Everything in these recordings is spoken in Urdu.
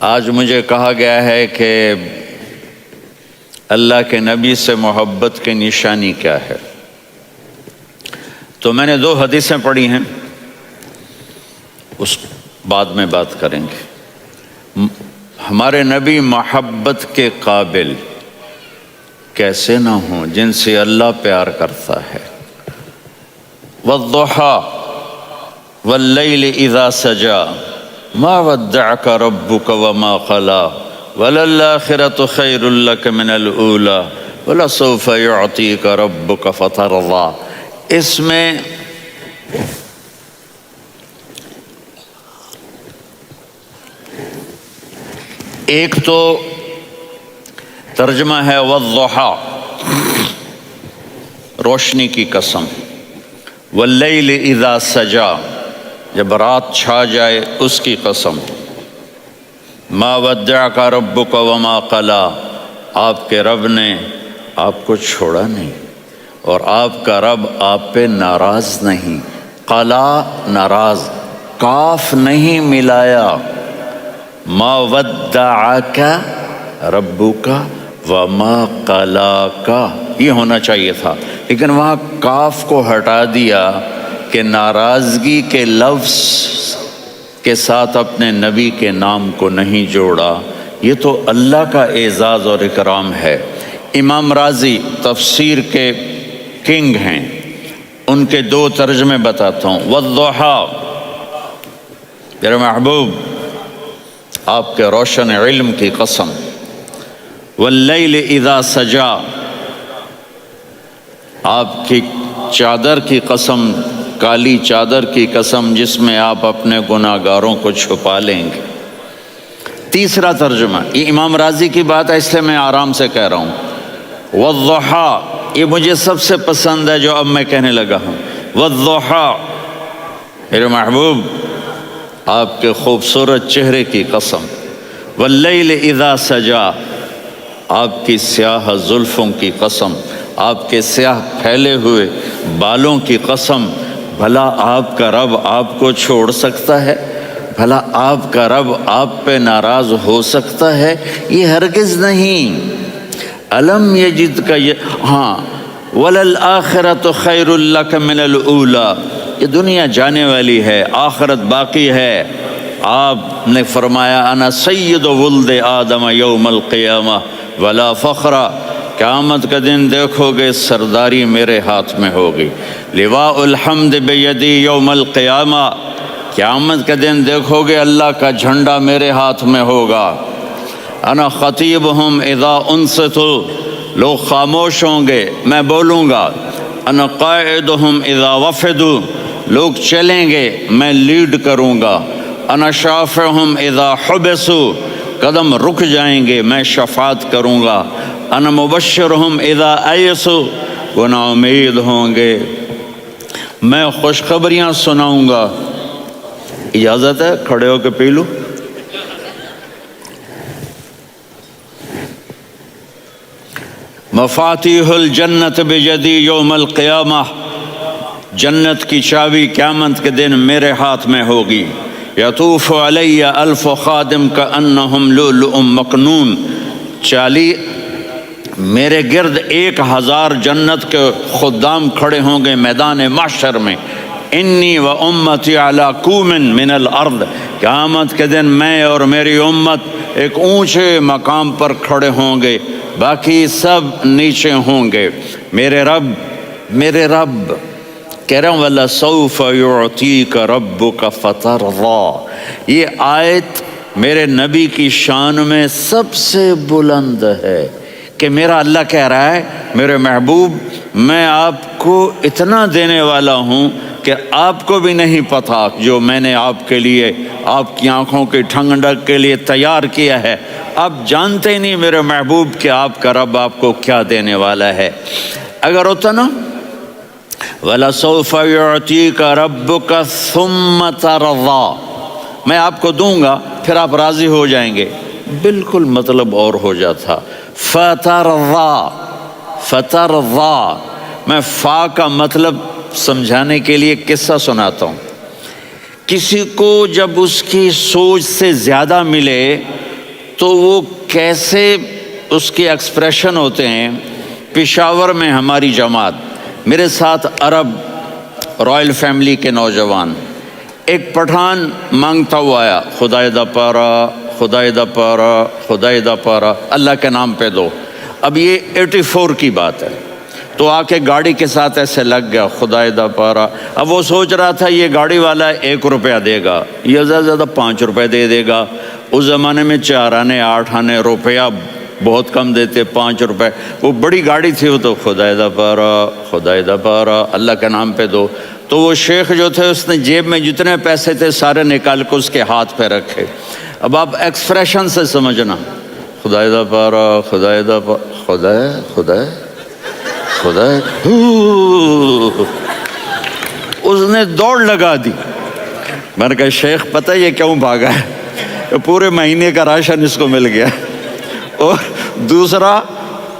آج مجھے کہا گیا ہے کہ اللہ کے نبی سے محبت کی نشانی کیا ہے، تو میں نے 2 حدیثیں پڑھی ہیں، اس بعد میں بات کریں گے۔ ہمارے نبی محبت کے قابل کیسے نہ ہوں جن سے اللہ پیار کرتا ہے۔ وَالضُّحَىٰ وَاللَّيْلِ إِذَا سَجَىٰ مَا وَدَّعَكَ رَبُّكَ وَمَا قَلَىٰ وَلَلْآخِرَةُ خَيْرٌ لَكَ مِنَ الْأُولَىٰ وَلَسَوْفَ يُعْطِيكَ رَبُّكَ فَتَرْضَىٰ۔ اس میں ایک تو ترجمہ ہے وَالضُّحَىٰ، روشنی کی قسم، وَاللَّيْلِ إِذَا سَجَىٰ، جب رات چھا جائے اس کی قسم، مَا وَدَّعَكَ رَبُّكَ وَمَا قَلَىٰ، آپ کے رب نے آپ کو چھوڑا نہیں اور آپ کا رب آپ پہ ناراض نہیں۔ قَلَا ناراض، کاف نہیں ملایا، مَا وَدَّعَكَ رَبُّكَ وَمَا قَلَاكَ یہ ہونا چاہیے تھا، لیکن وہاں کاف کو ہٹا دیا کہ ناراضگی کے لفظ کے ساتھ اپنے نبی کے نام کو نہیں جوڑا۔ یہ تو اللہ کا اعزاز اور اکرام ہے۔ امام رازی تفسیر کے کنگ ہیں، ان کے 2 ترجمے بتاتا ہوں۔ وَالضُّحَىٰ، میرے محبوب آپ کے روشن علم کی قسم، وَاللَّيْلِ إِذَا سَجَىٰ، آپ کی چادر کی قسم، کالی چادر کی قسم جس میں آپ اپنے گناہگاروں کو چھپا لیں گے۔ تیسرا ترجمہ، یہ امام راضی کی بات ہے اس لیے میں آرام سے کہہ رہا ہوں۔ وَالضُّحَىٰ، یہ مجھے سب سے پسند ہے جو اب میں کہنے لگا ہوں۔ وَالضُّحَىٰ، میرے محبوب آپ کے خوبصورت چہرے کی قسم، وَاللَّيْلِ إِذَا سَجَىٰ، آپ کی سیاہ زلفوں کی قسم، آپ کے سیاہ پھیلے ہوئے بالوں کی قسم، بھلا آپ کا رب آپ کو چھوڑ سکتا ہے؟ بھلا آپ کا رب آپ پہ ناراض ہو سکتا ہے؟ یہ ہرگز نہیں۔ الم یجد کا ہاں، وَلَلْآخِرَةُ خَيْرٌ لَكَ مِنَ الْأُولَىٰ، یہ دنیا جانے والی ہے، آخرت باقی ہے۔ آپ نے فرمایا انا سید ولد آدم یوم القیامہ ولا فخر، قیامت کا دن دیکھو گے سرداری میرے ہاتھ میں ہوگی۔ لواء الحمد بیدی یوم القیامہ، قیامت کا دن دیکھو گے اللہ کا جھنڈا میرے ہاتھ میں ہوگا۔ انا خطیبہم اذا انصتوا، لوگ خاموش ہوں گے میں بولوں گا۔ انا قائدہم اذا وفدوا، لوگ چلیں گے میں لیڈ کروں گا۔ انا شافعہم اذا حبسوا، قدم رک جائیں گے میں شفاعت کروں گا۔ انا مبشرہم اذا ایسوا، وہ نا امید ہوں گے میں خوشخبریاں سناؤں گا۔ اجازت ہے کھڑے ہو کے پی لوں؟ مفاتیح الجنت بیدی یوم القیامہ، جنت کی چابی قیامت کے دن میرے ہاتھ میں ہوگی۔ یطوف علی الف خادم کانہم لؤلؤ مکنون، میرے گرد 1000 جنت کے خدام کھڑے ہوں گے میدان محشر میں۔ انی و امتی علی کوم من الارض، قیامت کے دن میں اور میری امت ایک اونچے مقام پر کھڑے ہوں گے، باقی سب نیچے ہوں گے۔ میرے رب کہہ رہا ہوں وَلَسَوْفَ يُعْطِيكَ رَبُّكَ فَتَرْضَىٰ، یہ آیت میرے نبی کی شان میں سب سے بلند ہے کہ میرا اللہ کہہ رہا ہے میرے محبوب میں آپ کو اتنا دینے والا ہوں کہ آپ کو بھی نہیں پتا جو میں نے آپ کے لیے، آپ کی آنکھوں کی ٹھنڈک کے لیے تیار کیا ہے۔ آپ جانتے نہیں میرے محبوب کہ آپ کا رب آپ کو کیا دینے والا ہے۔ اگر ہوتا نا وَلَسَوْفَ يُعْطِيكَ رَبُّكَ ثُمَّ تَرْضَىٰ، میں آپ کو دوں گا پھر آپ راضی ہو جائیں گے، بالکل مطلب اور ہو جاتا۔ فترضا، میں فا کا مطلب سمجھانے کے لیے قصہ سناتا ہوں۔ کسی کو جب اس کی سوچ سے زیادہ ملے تو وہ کیسے اس کے ایکسپریشن ہوتے ہیں. پشاور میں ہماری جماعت، میرے ساتھ عرب رائل فیملی کے نوجوان، ایک پٹھان مانگتا ہوا آیا، خدائے دا پارا، خدائے دا پارا، خدائے دا پارا، اللہ کے نام پہ دو. اب یہ 84 کی بات ہے. تو آ کے گاڑی کے ساتھ ایسے لگ گیا، خدائے دا پارا. اب وہ سوچ رہا تھا یہ گاڑی والا 1 روپیہ دے گا، یہ زیادہ زیادہ 5 روپے دے دے گا. اس زمانے میں 4 آنے 8 آنے روپیہ بہت کم دیتے، 5 روپے. وہ بڑی گاڑی تھی، وہ تو خدائے دا پارا، خدائے دا پارا، اللہ کے نام پہ دو. تو وہ شیخ جو تھے اس نے جیب میں جتنے پیسے تھے سارے نکال کے اس کے ہاتھ پہ رکھے. اب آپ ایکسپریشن سے سمجھنا، خدائے دا پارا، خدائے دا پارا، خدائے خدائے خدائے. اس نے دوڑ لگا دی. میں نے کہا شیخ پتہ یہ کیوں بھاگا ہے؟ پورے مہینے کا راشن اس کو مل گیا. اور دوسرا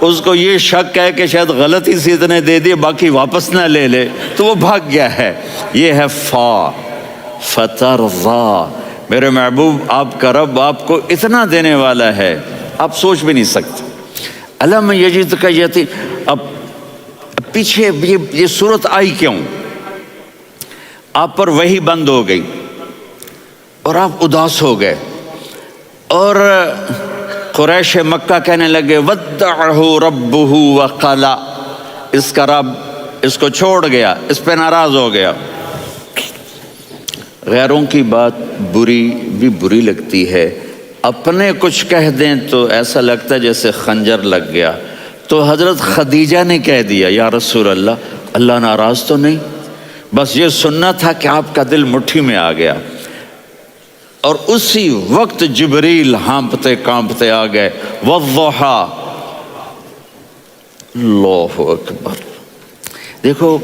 اس کو یہ شک ہے کہ شاید غلطی سے اتنے دے دیے باقی واپس نہ لے لے، تو وہ بھاگ گیا ہے. یہ ہے فترضا. میرے محبوب آپ کا رب آپ کو اتنا دینے والا ہے آپ سوچ بھی نہیں سکتے. الم یجدک یتیم. اب پیچھے یہ صورت آئی کیوں؟ آپ پر وحی بند ہو گئی اور آپ اداس ہو گئے، اور قریش مکہ کہنے لگے ودعہ ربہ وقلا، اس کا رب اس کو چھوڑ گیا، اس پہ ناراض ہو گیا. غیروں کی بات بری لگتی ہے، اپنے کچھ کہہ دیں تو ایسا لگتا ہے جیسے خنجر لگ گیا. تو حضرت خدیجہ نے کہہ دیا یا رسول اللہ، اللہ ناراض تو نہیں؟ بس یہ سننا تھا کہ آپ کا دل مٹھی میں آ گیا. اور اسی وقت جبریل ہانپتے کانپتے آ گئے. والضحیٰ. اللہ اکبر. دیکھو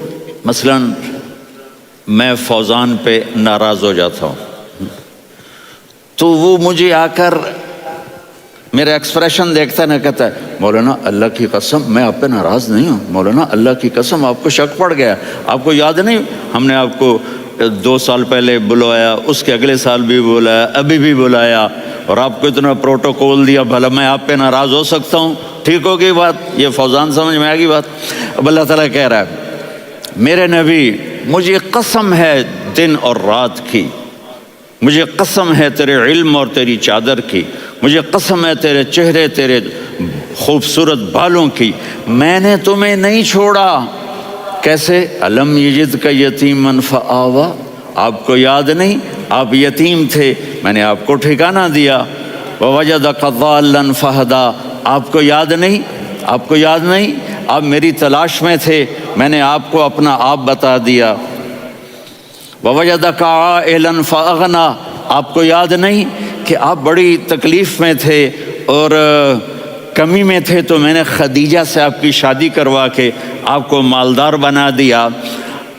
مثلا میں فوزان پہ ناراض ہو جاتا ہوں تو وہ مجھے آ کر میرا ایکسپریشن دیکھتا ہے، نہ کہتا ہے مولانا اللہ کی قسم میں آپ پہ ناراض نہیں ہوں، مولانا اللہ کی قسم آپ کو شک پڑ گیا، آپ کو یاد نہیں ہم نے آپ کو 2 سال پہلے بلایا، اس کے اگلے سال بھی بلایا، ابھی بھی بلایا، اور آپ کو اتنا پروٹوکول دیا، بھلا میں آپ پہ ناراض ہو سکتا ہوں؟ ٹھیک ہوگی بات؟ یہ فوزان سمجھ میں آ گئی بات. اب اللہ تعالیٰ کہہ رہا ہے میرے نبی مجھے قسم ہے دن اور رات کی، مجھے قسم ہے تیرے علم اور تیری چادر کی، مجھے قسم ہے تیرے چہرے تیرے خوبصورت بالوں کی، میں نے تمہیں نہیں چھوڑا. کیسے؟ الم یجدک یتیما فآویٰ. آپ کو یاد نہیں آپ یتیم تھے، میں نے آپ کو ٹھکانہ دیا. ووجدک ضالا فہدیٰ. آپ کو یاد نہیں؟ آپ کو یاد نہیں آپ میری تلاش میں تھے، میں نے آپ کو اپنا آپ بتا دیا. ووجدک عائلا فاغنیٰ. آپ کو یاد نہیں کہ آپ بڑی تکلیف میں تھے اور کمی میں تھے، تو میں نے خدیجہ سے آپ کی شادی کروا کے آپ کو مالدار بنا دیا.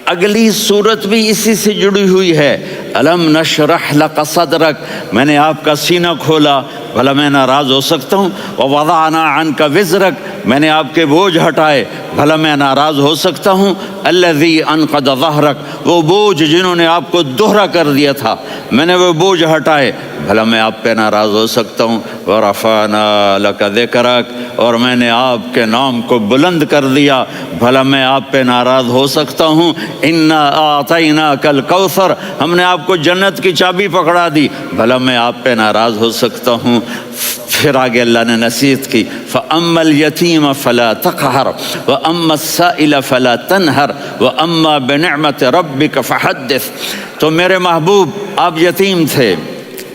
اگلی صورت بھی اسی سے جڑی ہوئی ہے. الم نشرح لک صدرک. میں نے آپ کا سینہ کھولا، بھلا میں ناراض ہو سکتا ہوں؟ ووضعنا عنک وزرک. میں نے آپ کے بوجھ ہٹائے، بھلا میں ناراض ہو سکتا ہوں؟ الذی انقض ظہرک. وہ بوجھ جنہوں نے آپ کو دوہرا کر دیا تھا، میں نے وہ بوجھ ہٹائے، بھلا میں آپ پہ ناراض ہو سکتا ہوں؟ ورفعنا لک ذکرک. اور میں نے آپ کے نام کو بلند کر دیا، بھلا میں آپ پہ ناراض ہو سکتا ہوں؟ انا اعطیناک الکوثر. ہم نے آپ کو جنت کی چابی پکڑا دی، بھلا میں آپ پہ ناراض ہو سکتا ہوں؟ پھر آگے اللہ نے نصیحت کی، فَأَمَّا الْيَتِيمَ فَلَا تَقْهَرْ وَأَمَّا السَّائِلَ فَلَا تَنْهَرْ وَأَمَّا بِنِعْمَةِ رَبِّكَ فَحَدِّثْ. تو میرے محبوب آپ یتیم تھے،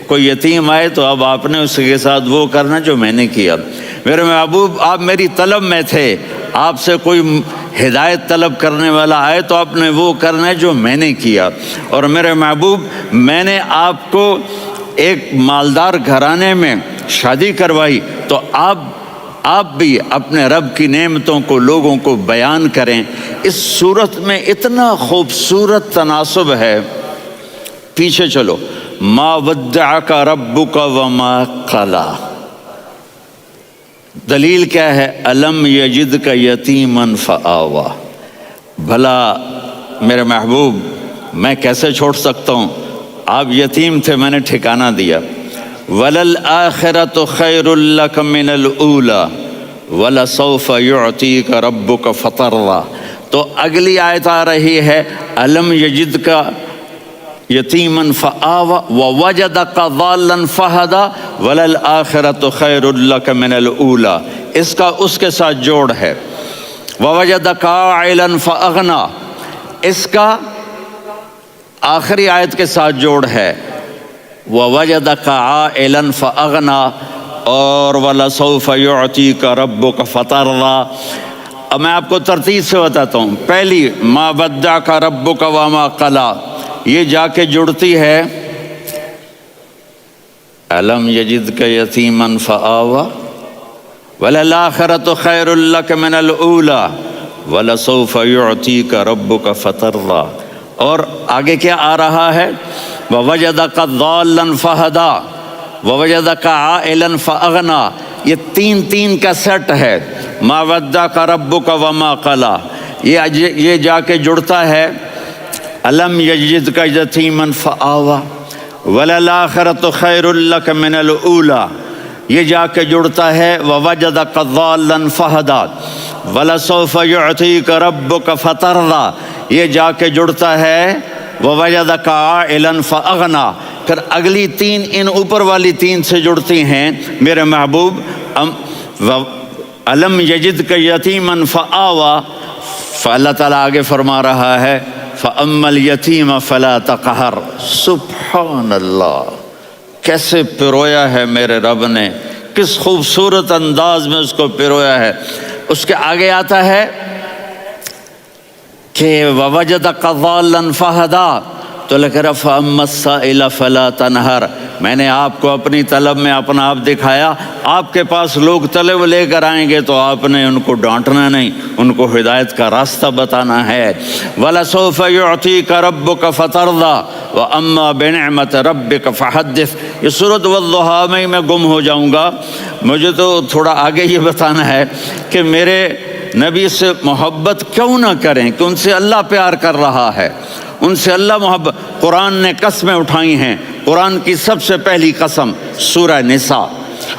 کوئی یتیم آئے تو اب آپ نے اس کے ساتھ وہ کرنا جو میں نے کیا. میرے محبوب آپ میری طلب میں تھے، آپ سے کوئی ہدایت طلب کرنے والا آئے تو آپ نے وہ کرنا ہے جو میں نے کیا. اور میرے محبوب میں نے آپ کو ایک مالدار گھرانے میں شادی کروائی، تو آپ بھی اپنے رب کی نعمتوں کو لوگوں کو بیان کریں. اس صورت میں اتنا خوبصورت تناسب ہے. پیچھے چلو. ما ودعک ربک وما قلی. دلیل کیا ہے؟ الم یجدک یتیما فآویٰ. بھلا میرے محبوب میں کیسے چھوڑ سکتا ہوں؟ آپ یتیم تھے، میں نے ٹھکانہ دیا. وَلَلْآخِرَةُ خَيْرٌ لَكَ مِنَ الْأُولَى وَلَسَوْفَ يُعْطِيكَ رَبُّكَ فَتَرْضَىٰ۔ تو اگلی آیت آ رہی ہے أَلَمْ يَجِدْكَ یتیماً فآویٰ ووجدک ضالاً فہدیٰ وللآخرۃ خیر لک من الأولیٰ۔ اس کا اس کے ساتھ جوڑ ہے ووجدک عائلاً فأغنیٰ، اس کا آخری آیت کے ساتھ جوڑ ہے ووجدک عائلاً فأغنیٰ اور وَلَسَوْفَ يُعْطِيكَ رَبُّكَ فَتَرْضَىٰ۔ اب میں آپ کو ترتیب سے بتاتا ہوں۔ پہلی مَا وَدَّعَكَ رَبُّكَ وَمَا قَلَىٰ، یہ جا کے جڑتی ہے أَلَمْ يَجِدْكَ يَتِيمًا فَآوَىٰ وَلَلْآخِرَةُ خَيْرٌ لَكَ مِنَ الْأُولَىٰ وَلَسَوْفَ يُعْطِيكَ رَبُّكَ فَتَرْضَىٰ۔ اور آگے کیا آ رہا ہے وَوَجَدَكَ ضَالًّا فَهَدَىٰ وَوَجَدَكَ عَائِلًا فَأَغْنَىٰ۔ یہ تین کا سیٹ ہے مَا وَدَّعَكَ رَبُّكَ وَمَا قَلَىٰ۔ یہ جا کے جڑتا ہے أَلَمْ يَجِدْكَ يَتِيمًا فَآوَىٰ وَلَلْآخِرَةُ خَيْرٌ لَكَ مِنَ الْأُولَىٰ، یہ جا کے جڑتا ہے وَوَجَدَكَ ضَالًّا فَهَدَىٰ وَلَسَوْفَ يُعْطِيكَ رَبُّكَ فَتَرْضَىٰ، یہ جا کے جڑتا ہے وَوَجَدَكَ عَائِلًا فَأَغْنَىٰ۔ پھر اگلی تین ان اوپر والی تین سے جڑتی ہیں میرے محبوب أَلَمْ يَجِدْكَ يَتِيمًا فَآوَىٰ، فاللہ تعالیٰ آگے فرما رہا ہے فَأَمَّا الْيَتِيمَ فَلَا تَقْهَرْ۔ سبحان اللہ، کیسے پرویا ہے میرے رب نے، کس خوبصورت انداز میں اس کو پرویا ہے۔ اس کے آگے آتا ہے کہ وَوَجَدَكَ ضَالًّا فَهَدَىٰ، تو لکھ رہا فَأَمَّا السَّائِلَ فَلَا تَنْهَرْ، میں نے آپ کو اپنی طلب میں اپنا آپ دکھایا۔ آپ کے پاس لوگ طلب لے کر آئیں گے تو آپ نے ان کو ڈانٹنا نہیں، ان کو ہدایت کا راستہ بتانا ہے۔ وَلَسَوْفَ يُعْطِيكَ رَبُّكَ فَتَرْضَىٰ وَأَمَّا بِنِعْمَةِ رَبِّكَ فَحَدِّثْ۔ یہ سورۃ والضحیٰ میں گم ہو جاؤں گا، مجھے تو تھوڑا آگے یہ بتانا ہے کہ میرے نبی سے محبت کیوں نہ کریں، کہ ان سے اللہ پیار کر رہا ہے، ان سے اللہ محبت۔ قرآن نے قسمیں اٹھائی ہیں، قرآن کی سب سے پہلی قسم سورہ نساء،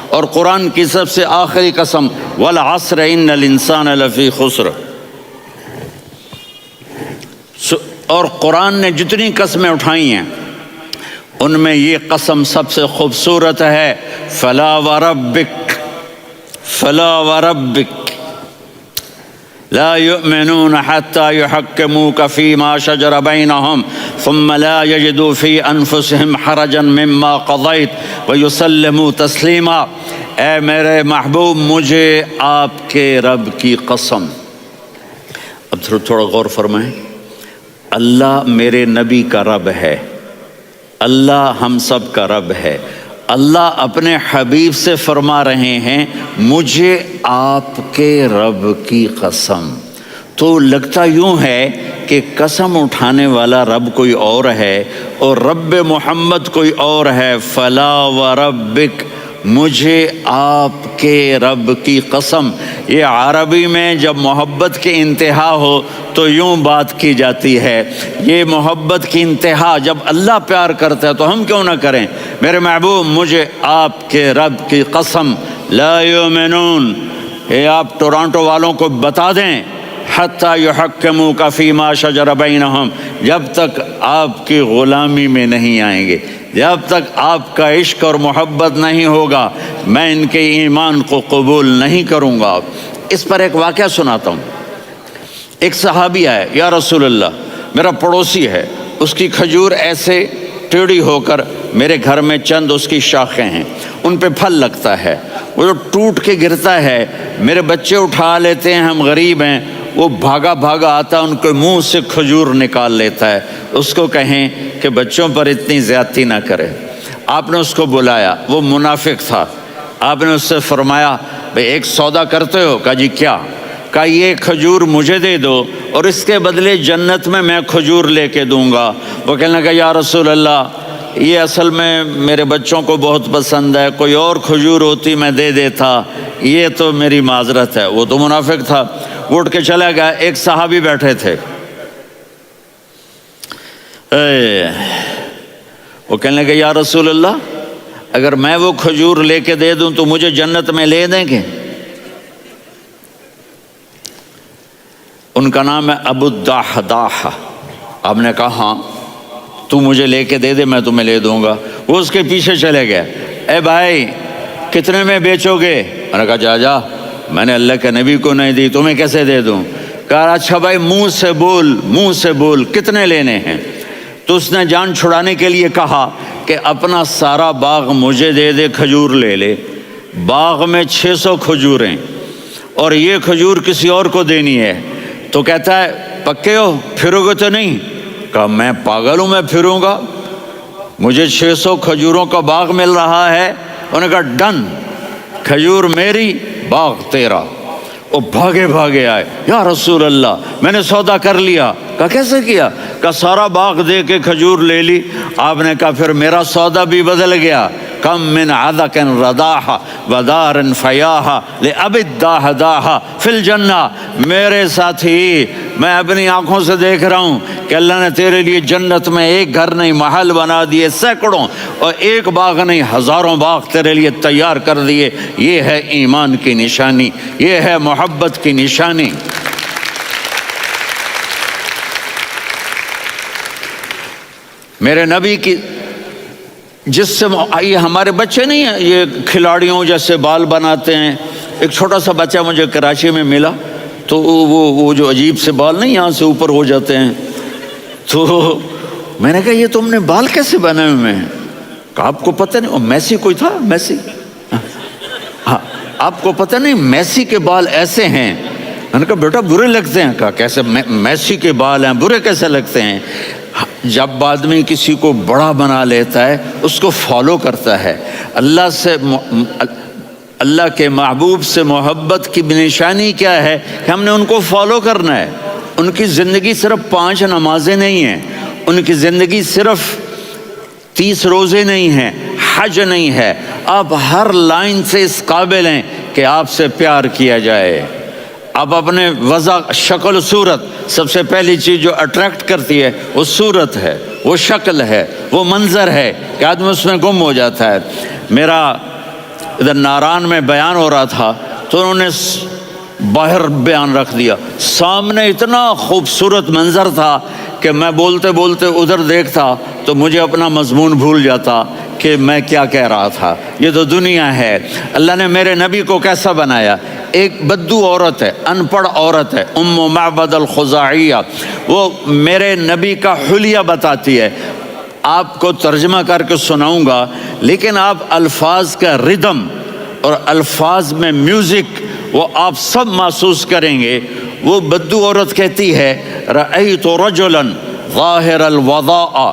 اور قرآن کی سب سے آخری قسم والعصر ان الانسان لفی خسر۔ اور قرآن نے جتنی قسمیں اٹھائی ہیں ان میں یہ قسم سب سے خوبصورت ہے فلا وربک لا يؤمنون حتى يحكموك فيما شجر بينهم ثم لا يجدوا في أنفسهم حرجا مما قضيت ويسلموا تسليما۔ اے میرے محبوب، مجھے آپ کے رب کی قسم۔ اب تھوڑا غور فرمائیں، اللہ میرے نبی کا رب ہے، اللہ ہم سب کا رب ہے۔ اللہ اپنے حبیب سے فرما رہے ہیں مجھے آپ کے رب کی قسم۔ تو لگتا یوں ہے کہ قسم اٹھانے والا رب کوئی اور ہے اور رب محمد کوئی اور ہے۔ فلا وربک، مجھے آپ کے رب کی قسم۔ یہ عربی میں جب محبت کی انتہا ہو تو یوں بات کی جاتی ہے، یہ محبت کی انتہا جب اللہ پیار کرتا ہے تو ہم کیوں نہ کریں۔ میرے محبوب، مجھے آپ کے رب کی قسم لا یؤمنون، یہ آپ ٹورانٹو والوں کو بتا دیں حتی یحکموک فیما شجر بینہم، جب تک آپ کی غلامی میں نہیں آئیں گے، جب تک آپ کا عشق اور محبت نہیں ہوگا، میں ان کے ایمان کو قبول نہیں کروں گا۔ اس پر ایک واقعہ سناتا ہوں۔ ایک صحابی آئے، یا رسول اللہ، میرا پڑوسی ہے، اس کی کھجور ایسے ٹیڑھی ہو کر میرے گھر میں چند اس کی شاخیں ہیں، ان پہ پھل لگتا ہے، وہ جو ٹوٹ کے گرتا ہے میرے بچے اٹھا لیتے ہیں، ہم غریب ہیں، وہ بھاگا آتا ہے، ان کے منہ سے کھجور نکال لیتا ہے۔ اس کو کہیں کہ بچوں پر اتنی زیادتی نہ کرے۔ آپ نے اس کو بلایا، وہ منافق تھا، آپ نے اس سے فرمایا بھئی ایک سودا کرتے ہو؟ کہا جی کیا؟ کہا یہ کھجور مجھے دے دو اور اس کے بدلے جنت میں کھجور لے کے دوں گا۔ وہ کہنے لگا یا رسول اللہ، یہ اصل میں میرے بچوں کو بہت پسند ہے، کوئی اور کھجور ہوتی میں دے دیتا، یہ تو میری معذرت ہے۔ وہ تو منافق تھا، وہ اٹھ کے چلا گیا۔ ایک صحابی بیٹھے تھے، وہ کہنے لگے یا رسول اللہ اگر میں وہ کھجور لے کے دے دوں تو مجھے جنت میں لے دیں گے؟ ان کا نام ہے ابو الدحداح۔ آپ نے کہا ہاں تو مجھے لے کے دے دے، میں تمہیں لے دوں گا۔ وہ اس کے پیچھے چلے گئے، اے بھائی کتنے میں بیچو گے؟ میں نے کہا جا جا، میں نے اللہ کے نبی کو نہیں دی، تمہیں کیسے دے دوں؟ کہا اچھا بھائی منہ سے بول کتنے لینے ہیں؟ تو اس نے جان چھڑانے کے لیے کہا کہ اپنا سارا باغ مجھے دے دے، کھجور لے لے۔ باغ میں 600 کھجوریں اور یہ کھجور کسی اور کو دینی ہے۔ تو کہتا ہے پکے ہو، پھرو گے تو نہیں؟ کہا میں پاگل ہوں، میں پھروں گا؟ مجھے 600 کھجوروں کا باغ مل رہا ہے۔ انہوں نے کہا ڈن، کھجور میری، باغ تیرا۔ وہ بھاگے آئے، یا رسول اللہ میں نے سودا کر لیا۔ کہا کیسے کیا؟ کہا سارا باغ دے کے کھجور لے لی۔ آپ نے کہا پھر میرا سودا بھی بدل گیا۔ کم من عدق رداح ودار فیاح لأبی الدحداح فی الجنہ۔ میرے ساتھی میں اپنی آنکھوں سے دیکھ رہا ہوں کہ اللہ نے تیرے لیے جنت میں ایک گھر نہیں محل بنا دیے سینکڑوں، اور ایک باغ نہیں ہزاروں باغ تیرے لیے تیار کر دیے۔ یہ ہے ایمان کی نشانی، یہ ہے محبت کی نشانی۔ میرے نبی کی جس سے یہ ہمارے بچے نہیں ہیں یہ کھلاڑیوں جیسے بال بناتے ہیں۔ ایک چھوٹا سا بچہ مجھے کراچی میں ملا، تو وہ جو عجیب سے بال نہیں یہاں سے اوپر ہو جاتے ہیں، تو میں نے کہا یہ تم نے بال کیسے بنائے ہوئے ہیں؟ کہا آپ کو پتہ نہیں؟ وہ میسی کوئی تھا، میسی، ہاں آپ کو پتہ نہیں میسی کے بال ایسے ہیں؟ میں نے کہا بیٹا برے لگتے ہیں۔ کہا کیسے؟ میسی کے بال ہیں برے کیسے لگتے ہیں؟ جب آدمی کسی کو بڑا بنا لیتا ہے اس کو فالو کرتا ہے۔ اللہ کے محبوب سے محبت کی نشانی کیا ہے کہ ہم نے ان کو فالو کرنا ہے۔ ان کی زندگی صرف 5 نمازیں نہیں ہیں، ان کی زندگی صرف 30 روزے نہیں ہیں، حج نہیں ہے۔ آپ ہر لائن سے اس قابل ہیں کہ آپ سے پیار کیا جائے۔ آپ اپنے وضع، شکل و صورت، سب سے پہلی چیز جو اٹریکٹ کرتی ہے وہ صورت ہے، وہ شکل ہے، وہ منظر ہے کہ آدمی اس میں گم ہو جاتا ہے۔ میرا ادھر ناران میں بیان ہو رہا تھا تو انہوں نے باہر بیان رکھ دیا، سامنے اتنا خوبصورت منظر تھا کہ میں بولتے بولتے ادھر دیکھتا تو مجھے اپنا مضمون بھول جاتا کہ میں کیا کہہ رہا تھا۔ یہ تو دنیا ہے۔ اللہ نے میرے نبی کو کیسا بنایا؟ ایک بدو عورت ہے، ان پڑھ عورت ہے، ام معبد الخزاعیہ، وہ میرے نبی کا حلیہ بتاتی ہے۔ آپ کو ترجمہ کر کے سناؤں گا، لیکن آپ الفاظ کا ردم اور الفاظ میں میوزک وہ آپ سب محسوس کریں گے۔ وہ بدو عورت کہتی ہے رأیت رجلا ظاہر الوضاء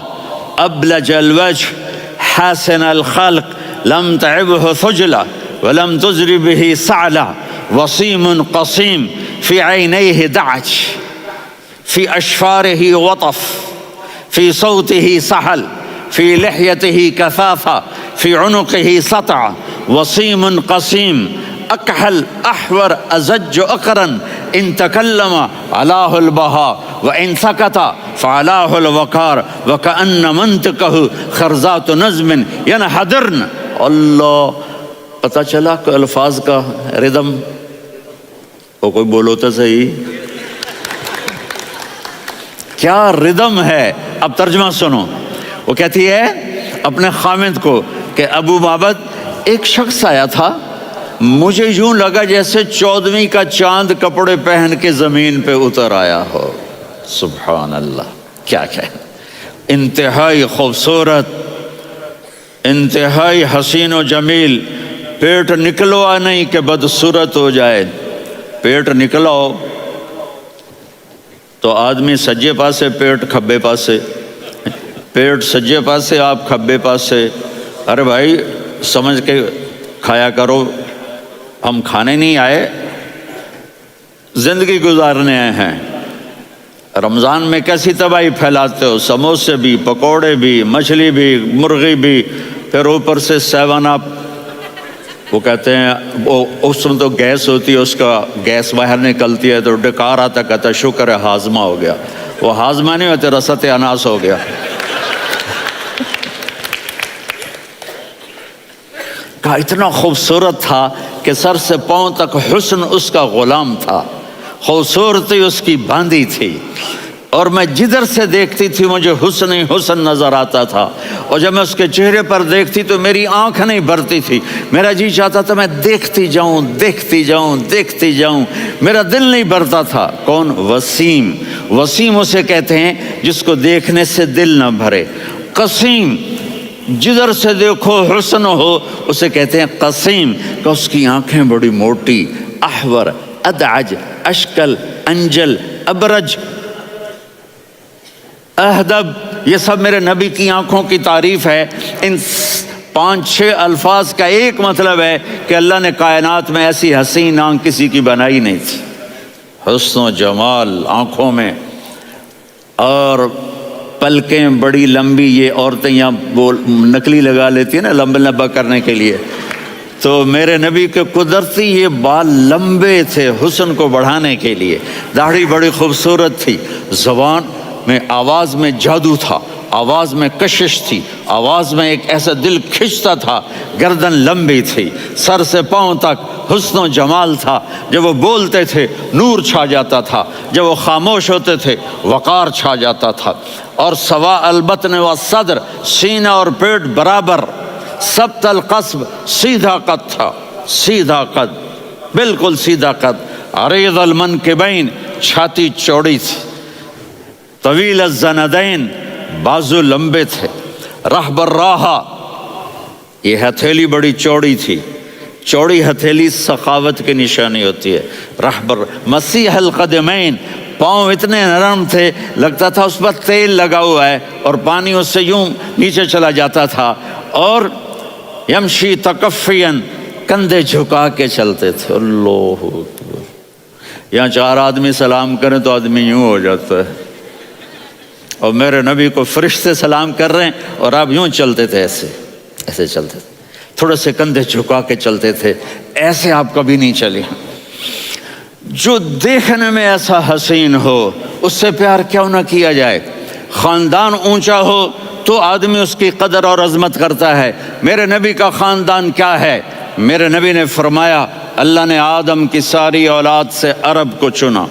ابلج الوجه حسن الخلق لم تعبه ثجلة ولم تزر به سعلة وصيم قصيم في عينيه دعج في أشفاره وطف في صوته سحل في لحيته كثافة في عنقه سطع وصيم قصيم أكحل أحور أزج أقرن إن تكلم علاه البهاء وإن سكت فعلاه الوقار وكأن منطقه خرزات نظم ينحدرن۔ اللہ، پتہ چلا کہ الفاظ کا ردم، وہ کوئی بولو تو صحیح، کیا ردم ہے۔ اب ترجمہ سنو۔ وہ کہتی ہے اپنے خامد کو کہ ابو معبد ایک شخص آیا تھا، مجھے یوں لگا جیسے 14ویں کا چاند کپڑے پہن کے زمین پہ اتر آیا ہو۔ سبحان اللہ، کیا انتہائی خوبصورت، انتہائی حسین و جمیل۔ پیٹ نکلوا نہیں کہ بدصورت ہو جائے، پیٹ نکلاؤ تو آدمی سجے پاسے پیٹ کھبے پاسے، پیٹ سجے پاسے آپ کھبے پاسے۔ ارے بھائی سمجھ کے کھایا کرو، ہم کھانے نہیں آئے، زندگی گزارنے آئے ہیں۔ رمضان میں کیسی تباہی پھیلاتے ہو، سموسے بھی، پکوڑے بھی، مچھلی بھی، مرغی بھی، پھر اوپر سے 7 اپ۔ وہ کہتے ہیں وہ اس میں تو گیس ہوتی ہے، اس کا گیس باہر نکلتی ہے تو ڈکار آتا، کہتا شکر ہے ہاضمہ ہو گیا۔ وہ ہاضمہ نہیں ہوتے، رسط اناس ہو گیا۔ اتنا خوبصورت تھا کہ سر سے پاؤں تک حسن اس کا غلام تھا، خوبصورتی اس کی باندھی تھی، اور میں جدھر سے دیکھتی تھی مجھے حسن ہی حسن نظر آتا تھا، اور جب میں اس کے چہرے پر دیکھتی تو میری آنکھ نہیں بھرتی تھی، میرا جی چاہتا تھا میں دیکھتی جاؤں دیکھتی جاؤں دیکھتی جاؤں، میرا دل نہیں بھرتا تھا۔ کون؟ وسیم۔ وسیم اسے کہتے ہیں جس کو دیکھنے سے دل نہ بھرے۔ قسیم، جدھر سے دیکھو حسن ہو، اسے کہتے ہیں قسیم، کہ اس کی آنکھیں بڑی موٹی، احور، ادعج، اشکل، انجل، ابرج، اہدب، یہ سب میرے نبی کی آنکھوں کی تعریف ہے۔ ان 5-6 الفاظ کا ایک مطلب ہے کہ اللہ نے کائنات میں ایسی حسین آنکھ کسی کی بنائی نہیں تھی۔ حسن و جمال آنکھوں میں، اور پلکیں بڑی لمبی، یہ عورتیں یہاں نکلی لگا لیتی ہیں نا لمبا کرنے کے لیے، تو میرے نبی کے قدرتی یہ بال لمبے تھے حسن کو بڑھانے کے لیے، داڑھی بڑی خوبصورت تھی، زبان میں، آواز میں جادو تھا، آواز میں کشش تھی، آواز میں ایک ایسا دل کھنچتا تھا، گردن لمبی تھی، سر سے پاؤں تک حسن و جمال تھا، جب وہ بولتے تھے نور چھا جاتا تھا، جب وہ خاموش ہوتے تھے وقار چھا جاتا تھا، اور سوا البطن و صدر، سینہ اور پیٹ برابر، سبت القصب، سیدھا قد تھا، سیدھا قد، بالکل سیدھا قد، عریض المنکبین، چھاتی چوڑی تھی، طویل الزندین، بازو لمبے تھے، رحب الراحہ، یہ ہتھیلی بڑی چوڑی تھی، چوڑی ہتھیلی سخاوت کی نشانی ہوتی ہے، رحب مسیح القدمین، پاؤں اتنے نرم تھے لگتا تھا اس پر تیل لگا ہوا ہے، اور پانی اس سے یوں نیچے چلا جاتا تھا، اور یمشی تکفین، کندھے جھکا کے چلتے تھے۔ اللہ اکبر، یہاں 4 آدمی سلام کریں تو آدمی یوں ہو جاتا ہے، اور میرے نبی کو فرشتے سلام کر رہے ہیں اور آپ یوں چلتے تھے، ایسے ایسے چلتے تھے، تھوڑے سے کندھے جھکا کے چلتے تھے، ایسے آپ کبھی نہیں چلے۔ جو دیکھنے میں ایسا حسین ہو اس سے پیار کیوں نہ کیا جائے؟ خاندان اونچا ہو تو آدمی اس کی قدر اور عظمت کرتا ہے۔ میرے نبی کا خاندان کیا ہے؟ میرے نبی نے فرمایا اللہ نے آدم کی ساری اولاد سے عرب کو چنا،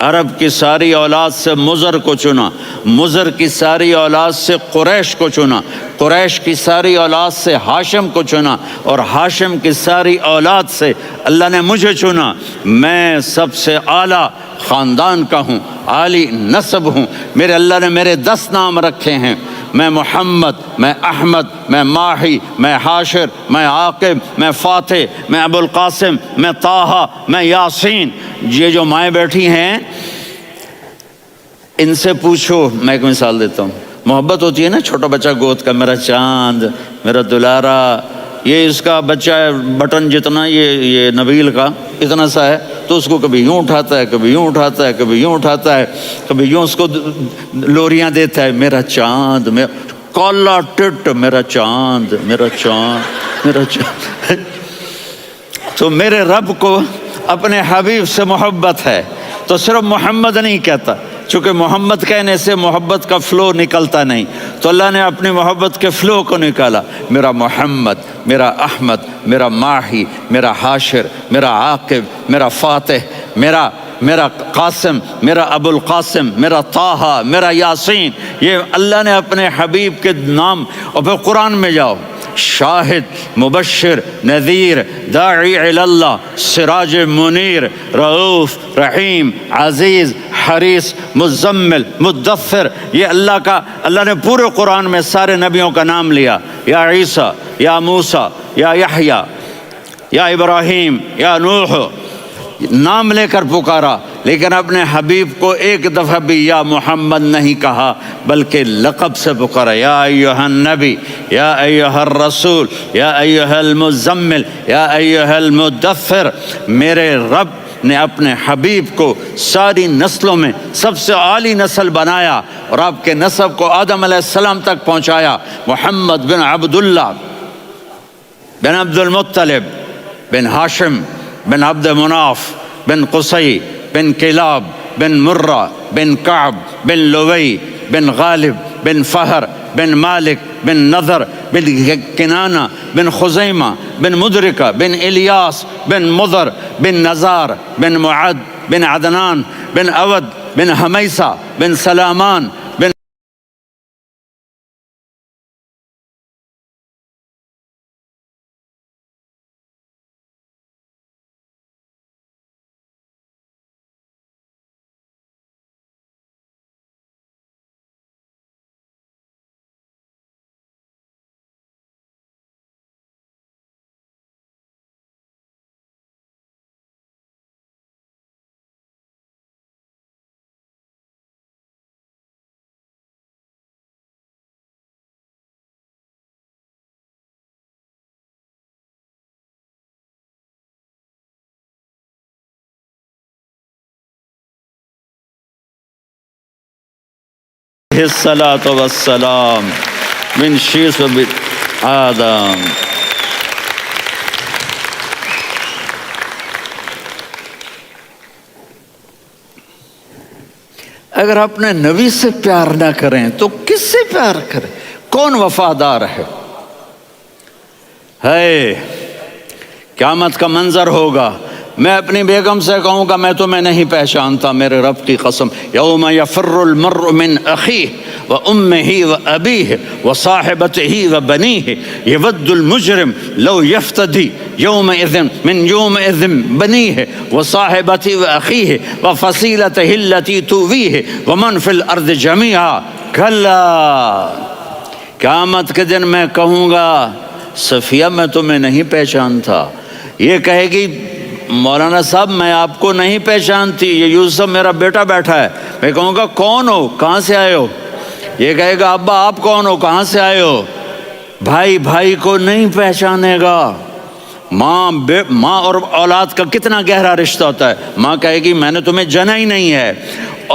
عرب کی ساری اولاد سے مضر کو چنا، مضر کی ساری اولاد سے قریش کو چنا، قریش کی ساری اولاد سے ہاشم کو چنا، اور ہاشم کی ساری اولاد سے اللہ نے مجھے چنا۔ میں سب سے اعلیٰ خاندان کا ہوں، عالی نسب ہوں، میرے اللہ نے میرے 10 نام رکھے ہیں، میں محمد، میں احمد، میں ماہی، میں حاشر، میں عاقب، میں فاتح، میں ابو القاسم، میں طٰہٰ، میں یاسین۔ یہ جو مائیں بیٹھی ہیں ان سے پوچھو، میں ایک مثال دیتا ہوں، محبت ہوتی ہے نا چھوٹا بچہ گود کا، میرا چاند، میرا دلارا، یہ اس کا بچہ بٹن جتنا، یہ نبیل کا اتنا سا ہے، تو اس کو کبھی یوں اٹھاتا ہے، کبھی یوں اٹھاتا ہے، کبھی یوں اٹھاتا ہے، کبھی یوں اس کو لوریاں دیتا ہے، میرا چاند، کالا ٹٹ، میرا چاند، میرا چاند، میرا چاند۔ تو میرے رب کو اپنے حبیب سے محبت ہے تو صرف محمد نہیں کہتا، چونکہ محمد کہنے سے محبت کا فلو نکلتا نہیں، تو اللہ نے اپنی محبت کے فلو کو نکالا، میرا محمد، میرا احمد، میرا ماہی، میرا حاشر، میرا عاقب، میرا فاتح، میرا قاسم، میرا ابو القاسم، میرا طٰہٰ، میرا یاسین، یہ اللہ نے اپنے حبیب کے نام۔ اور پھر قرآن میں جاؤ، شاہد، مبشر، نذیر، داعی الی اللہ، سراج منیر، رؤوف، رحیم، عزیز، حریص، مزمل، مدثر، یہ اللہ نے پورے قرآن میں سارے نبیوں کا نام لیا، یا عیسیٰ، یا موسیٰ، یا یحییٰ، یا ابراہیم، یا نوح، نام لے کر پکارا، لیکن اپنے حبیب کو ایک دفعہ بھی یا محمد نہیں کہا بلکہ لقب سے پکارا، یا ایھا النبی، یا ایھا الرسول، یا ایھا المزمل، یا ایھا المدثر۔ میرے رب نے اپنے حبیب کو ساری نسلوں میں سب سے عالی نسل بنایا، اور آپ کے نسب کو آدم علیہ السلام تک پہنچایا، محمد بن عبداللہ بن عبد المطلب بن ہاشم بن عبد مناف بن قصی بن کلاب بن مرہ بن کعب بن لوی بن غالب بن فہر بن مالک بن نضر بن کنانہ بن خزیمہ بن مدرکہ بن الیاس بن مضر بن نزار بن معد بن عدنان بن اود بن حمیسہ بن سلامان بن الصلاۃ والسلام من شیث آدم۔ اگر اپنے نبی سے پیار نہ کریں تو کس سے پیار کریں؟ کون وفادار ہے؟ قیامت کا منظر ہوگا، میں اپنی بیگم سے کہوں گا میں تمہیں نہیں پہچانتا، میرے رب کی قسم، یوم یفر المرء من اخیہ وامہ وابیہ وصاحبتہ وبنیہ یود المجرم لو یفتدی یومئذ من یومئذ بنیہ وصاحبتہ واخیہ وفصیلتہ التی تؤویہ ومن فی الارض جمیعا کلا۔ قیامت کے دن میں کہوں گا صفیہ میں تمہیں نہیں پہچانتا، یہ کہے گی مولانا صاحب میں آپ کو نہیں پہچانتی، یہ یوسف میرا بیٹا بیٹھا ہے۔ میں کہوں گا کون ہو، کہاں سے آئے ہو؟ یہ کہے گا ابا آپ کون ہو، کہاں سے آئے ہو؟ بھائی بھائی کو نہیں پہچانے گا۔ ماں اور اولاد کا کتنا گہرا رشتہ ہوتا ہے۔ ماں کہے گی میں نے تمہیں جنا ہی نہیں ہے،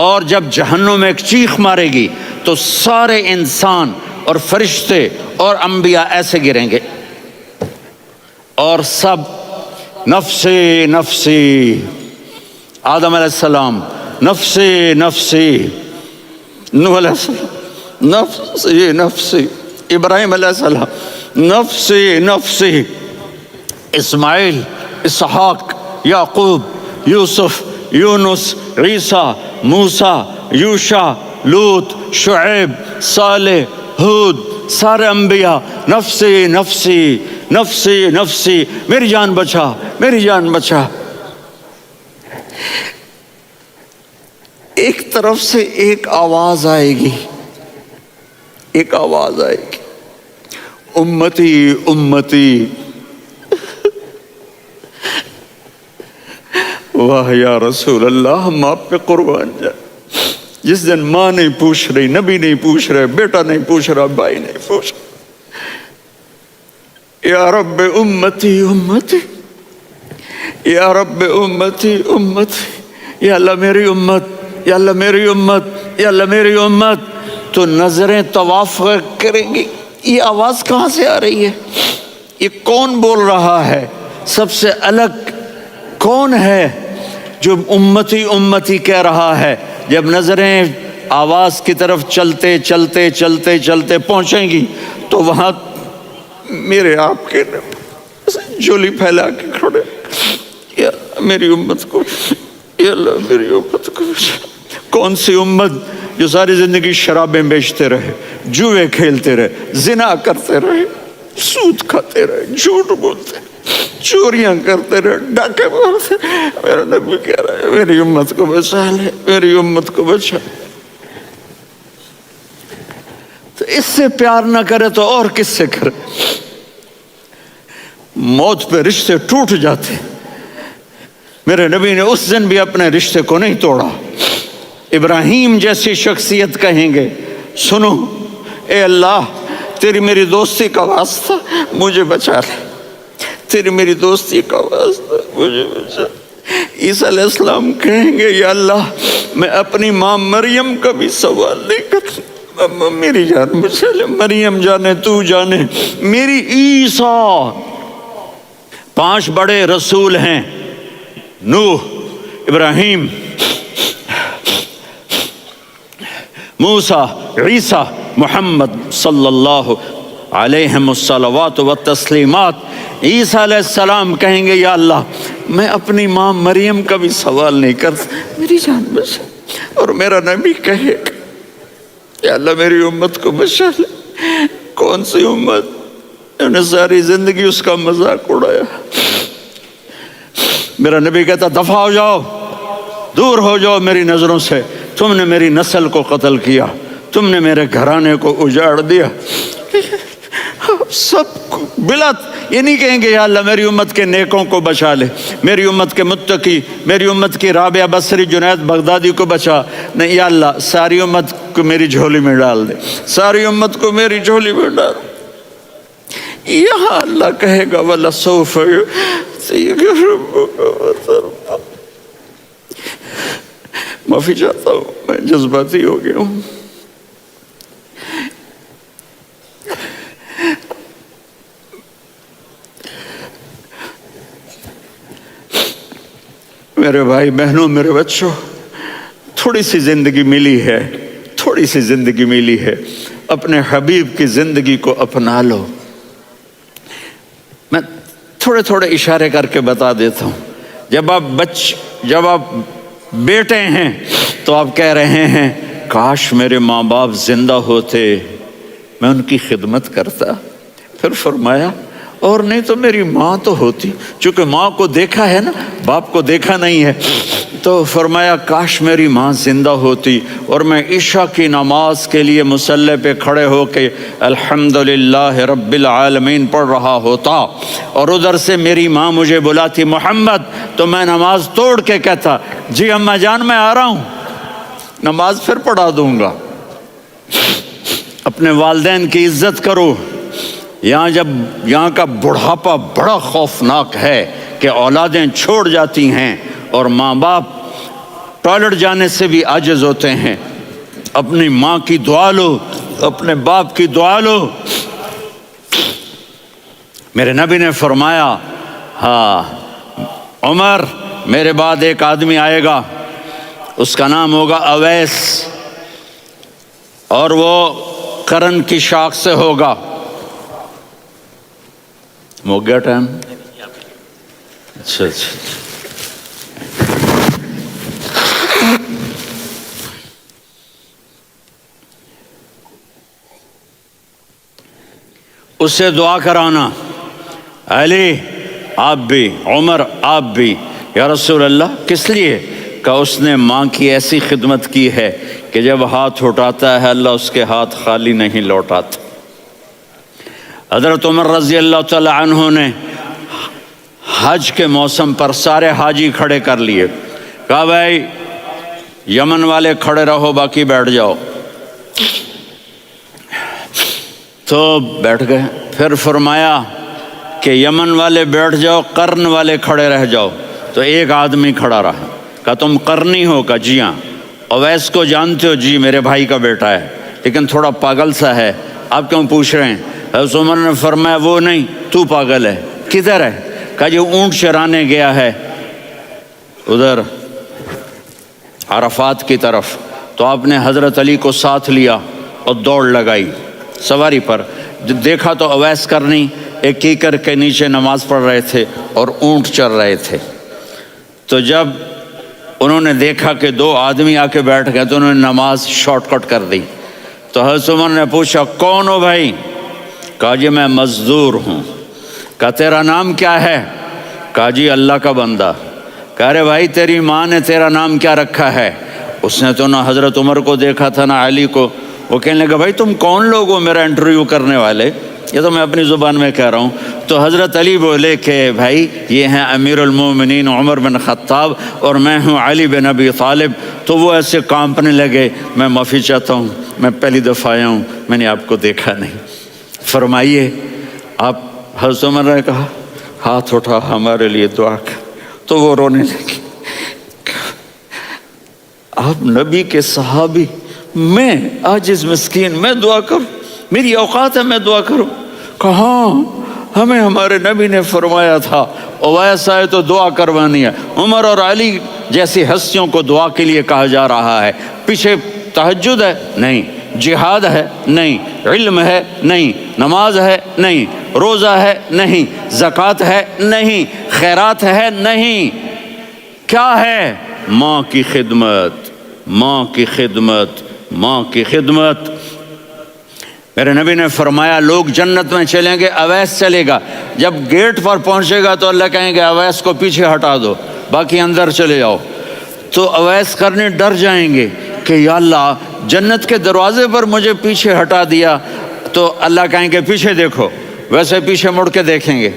اور جب جہنم میں ایک چیخ مارے گی تو سارے انسان اور فرشتے اور انبیاء ایسے گریں گے اور سب نفسی نفسی، آدم علیہ السلام نفسی نفسی، نوح علیہ السلام نفسی نفسی، ابراہیم علیہ السلام نفسی نفسی، اسماعیل، اسحاق، یعقوب، یوسف، یونس، عیسیٰ، موسیٰ، یوشع، لوط، شعیب، صالح، ہود، سارے انبیاء نفسی نفسی نفسی نفسی، میری جان بچا میری جان بچا۔ ایک طرف سے ایک آواز آئے گی، ایک آواز آئے گی، امتی امتی۔ واہ یا رسول اللہ، ہم آپ پہ قربان جائیں۔ جس دن ماں نہیں پوچھ رہی، نبی نہیں پوچھ رہے، بیٹا نہیں پوچھ رہا، بھائی نہیں پوچھ رہا، یا رب امتی امتی، یا رب امتی امتی، یا اللہ میری امت، یا اللہ میری امت، یا اللہ میری امت، تو نظریں طواف کریں گی۔ یہ آواز کہاں سے آ رہی ہے؟ یہ کون بول رہا ہے؟ سب سے الگ کون ہے جو امتی امتی کہہ رہا ہے؟ جب نظریں آواز کی طرف چلتے چلتے چلتے چلتے پہنچیں گی تو وہاں میرے آپ کے جولی پھیلا کے کھڑے، یا میری امت کو، یا اللہ میری امت کو۔ کون سی امت جو ساری زندگی شرابیں بیچتے رہے، جوئے کھیلتے رہے، زنا کرتے رہے، سود کھاتے رہے، جھوٹ بولتے، چوریاں کرتے رہے، ڈاکے مارتے۔ میرا نبی کہہ رہا ہے میری امت کو بچا لے، میری امت کو بچا۔ تو اس سے پیار نہ کرے تو اور کس سے کرے؟ موت پہ رشتے ٹوٹ جاتے، میرے نبی نے اس دن بھی اپنے رشتے کو نہیں توڑا۔ ابراہیم جیسی شخصیت کہیں گے سنو اے اللہ تیری میری دوستی کا واسطہ مجھے بچا لے، تیری میری دوستی کا واسطہ مجھے بچا۔ عیسیٰ علیہ السلام کہیں گے یا اللہ میں اپنی ماں مریم کا بھی سوال نہیں کرتا، میری جان بچا لے، مریم جانے تو جانے میری عیسیٰ۔ 5 بڑے رسول ہیں، نوح، ابراہیم، موسیٰ، عیسیٰ، محمد صلی اللہ علیہ الصلوات والتسلیمات، عیسیٰ علیہ السلام کہیں گے یا اللہ میں اپنی ماں مریم کا بھی سوال نہیں کرتا، میری جان بچا، اور میرا نبی کہے گا یا اللہ میری امت کو بچا لے۔ کون سی امت؟ انہوں نے ساری زندگی اس کا مذاق اڑایا۔ میرا نبی کہتا دفع ہو جاؤ، دور ہو جاؤ میری نظروں سے، تم نے میری نسل کو قتل کیا، تم نے میرے گھرانے کو اجاڑ دیا۔ سب بلت یہ نہیں کہیں گے یا اللہ میری امت کے نیکوں کو بچا لے، میری امت کے متقی، میری امت کی رابعہ بصری جنید بغدادی کو بچا، نہیں یا اللہ ساری امت کو میری جھولی میں ڈال دے، ساری امت کو میری جھولی میں ڈال۔ یہاں اللہ کہے گا وَلَسَوْفَ يُعْطِيكَ رَبُّكَ فَتَرْضَىٰ۔ معافی چاہتا ہوں، میں جذباتی ہو گیا ہوں۔ میرے بھائی بہنوں، میرے بچوں، تھوڑی سی زندگی ملی ہے، تھوڑی سی زندگی ملی ہے، اپنے حبیب کی زندگی کو اپنا لو۔ میں تھوڑے تھوڑے اشارے کر کے بتا دیتا ہوں۔ جب آپ بیٹے ہیں تو آپ کہہ رہے ہیں کاش میرے ماں باپ زندہ ہوتے، میں ان کی خدمت کرتا۔ پھر فرمایا اور نہیں تو میری ماں تو ہوتی، چونکہ ماں کو دیکھا ہے نا، باپ کو دیکھا نہیں ہے، تو فرمایا کاش میری ماں زندہ ہوتی اور میں عشاء کی نماز کے لیے مصلی پہ کھڑے ہو کے الحمدللہ رب العالمین پڑھ رہا ہوتا، اور ادھر سے میری ماں مجھے بلاتی محمد، تو میں نماز توڑ کے کہتا جی اماں جان میں آ رہا ہوں، نماز پھر پڑھا دوں گا۔ اپنے والدین کی عزت کرو۔ یہاں کا بڑھاپا بڑا خوفناک ہے کہ اولادیں چھوڑ جاتی ہیں اور ماں باپ ٹوائلٹ جانے سے بھی عاجز ہوتے ہیں۔ اپنی ماں کی دعا لو، اپنے باپ کی دعا لو۔ میرے نبی نے فرمایا ہاں عمر میرے بعد ایک آدمی آئے گا، اس کا نام ہوگا اویس، اور وہ قرن کی شاخ سے ہوگا۔ ہو گیا ٹائم؟ اچھا اس سے دعا کرانا، علی آپ بھی، عمر آپ بھی۔ یا رسول اللہ کس لیے؟ کہ اس نے ماں کی ایسی خدمت کی ہے کہ جب ہاتھ اٹھاتا ہے اللہ اس کے ہاتھ خالی نہیں لوٹاتا۔ حضرت عمر رضی اللہ تعالی عنہ نے حج کے موسم پر سارے حاجی کھڑے کر لیے، کہا بھائی یمن والے کھڑے رہو باقی بیٹھ جاؤ، تو بیٹھ گئے۔ پھر فرمایا کہ یمن والے بیٹھ جاؤ، قرن والے کھڑے رہ جاؤ، تو ایک آدمی کھڑا رہا۔ کہا تم قرنی ہو؟ کہا جی ہاں۔ اویس کو جانتے ہو؟ جی میرے بھائی کا بیٹا ہے لیکن تھوڑا پاگل سا ہے، آپ کیوں پوچھ رہے ہیں؟ حضرت عمر نے فرمایا وہ نہیں، تو پاگل ہے۔ کدھر ہے؟ کہا جی اونٹ چرانے گیا ہے ادھر عرفات کی طرف۔ تو آپ نے حضرت علی کو ساتھ لیا اور دوڑ لگائی سواری پر۔ دیکھا تو اویس کرنی ایک کیکر کے نیچے نماز پڑھ رہے تھے اور اونٹ چر رہے تھے۔ تو جب انہوں نے دیکھا کہ دو آدمی آ کے بیٹھ گئے تو انہوں نے نماز شارٹ کٹ کر دی۔ تو حضرت عمر نے پوچھا کون ہو بھائی؟ کہا جی میں مزدور ہوں۔ کہا تیرا نام کیا ہے؟ کہا جی اللہ کا بندہ۔ کہا رے بھائی تیری ماں نے تیرا نام کیا رکھا ہے؟ اس نے تو نہ حضرت عمر کو دیکھا تھا نہ علی کو۔ وہ کہنے لگا بھائی تم کون لوگ ہو میرا انٹرویو کرنے والے؟ یہ تو میں اپنی زبان میں کہہ رہا ہوں۔ تو حضرت علی بولے کہ بھائی یہ ہیں امیر المومنین عمر بن خطاب اور میں ہوں علی بن ابی طالب۔ تو وہ ایسے کانپنے لگے، میں معافی چاہتا ہوں، میں پہلی دفعہ آیا ہوں، میں نے آپ کو دیکھا نہیں، فرمائیے آپ۔ حضرت عمر نے کہا ہاتھ اٹھا ہمارے لیے دعا کر۔ تو وہ رونے لگی۔ آپ نبی کے صحابی، میں عاجز مسکین، میں دعا کروں؟ میری اوقات ہے میں دعا کروں؟ کہاں، ہمیں ہمارے نبی نے فرمایا تھا اویس آئے تو دعا کروانی ہے۔ عمر اور علی جیسی ہستیوں کو دعا کے لیے کہا جا رہا ہے، پیچھے تہجد ہے؟ نہیں، جہاد ہے نہیں، علم ہے نہیں، نماز ہے نہیں، روزہ ہے نہیں، زکوٰۃ ہے نہیں، خیرات ہے نہیں، کیا ہے؟ ماں کی خدمت، ماں کی خدمت، ماں کی خدمت۔ میرے نبی نے فرمایا لوگ جنت میں چلیں گے، اویس چلے گا، جب گیٹ پر پہنچے گا تو اللہ کہیں گے اویس کو پیچھے ہٹا دو، باقی اندر چلے جاؤ۔ تو اویس کرنے ڈر جائیں گے کہ یا اللہ جنت کے دروازے پر مجھے پیچھے ہٹا دیا، تو اللہ کہیں گے پیچھے دیکھو، ویسے پیچھے مڑ کے دیکھیں گے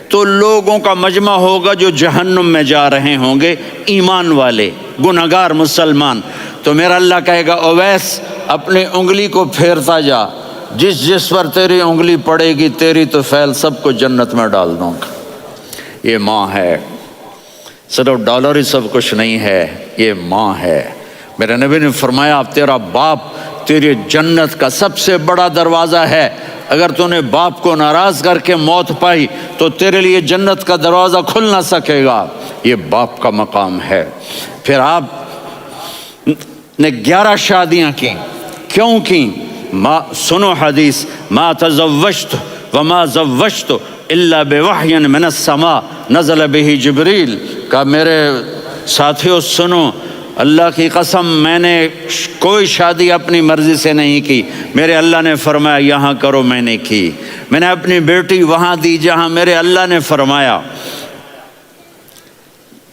تو لوگوں کا مجمع ہوگا جو جہنم میں جا رہے ہوں گے، ایمان والے، گنہگار مسلمان۔ تو میرا اللہ کہے گا اویس اپنی انگلی کو پھیرتا جا، جس جس پر تیری انگلی پڑے گی تیری تو فیل سب کو جنت میں ڈال دوں گا۔ یہ ماں ہے، صرف ڈالر ہی سب کچھ نہیں ہے، یہ ماں ہے۔ میرے نبی نے فرمایا تیرا باپ تیری جنت کا سب سے بڑا دروازہ ہے، اگر تو نے باپ کو ناراض کر کے موت پائی تو تیرے لیے جنت کا دروازہ کھل نہ سکے گا، یہ باپ کا مقام ہے۔ پھر آپ نے 11 شادیاں کی، کیوں کی؟ سنو حدیث، ما تزوجت وما زوجت الا بوحی من السماء نزل به جبریل، کہ میرے ساتھیوں سنو، اللہ کی قسم میں نے کوئی شادی اپنی مرضی سے نہیں کی، میرے اللہ نے فرمایا یہاں کرو، میں نے کی۔ میں نے اپنی بیٹی وہاں دی جہاں میرے اللہ نے فرمایا۔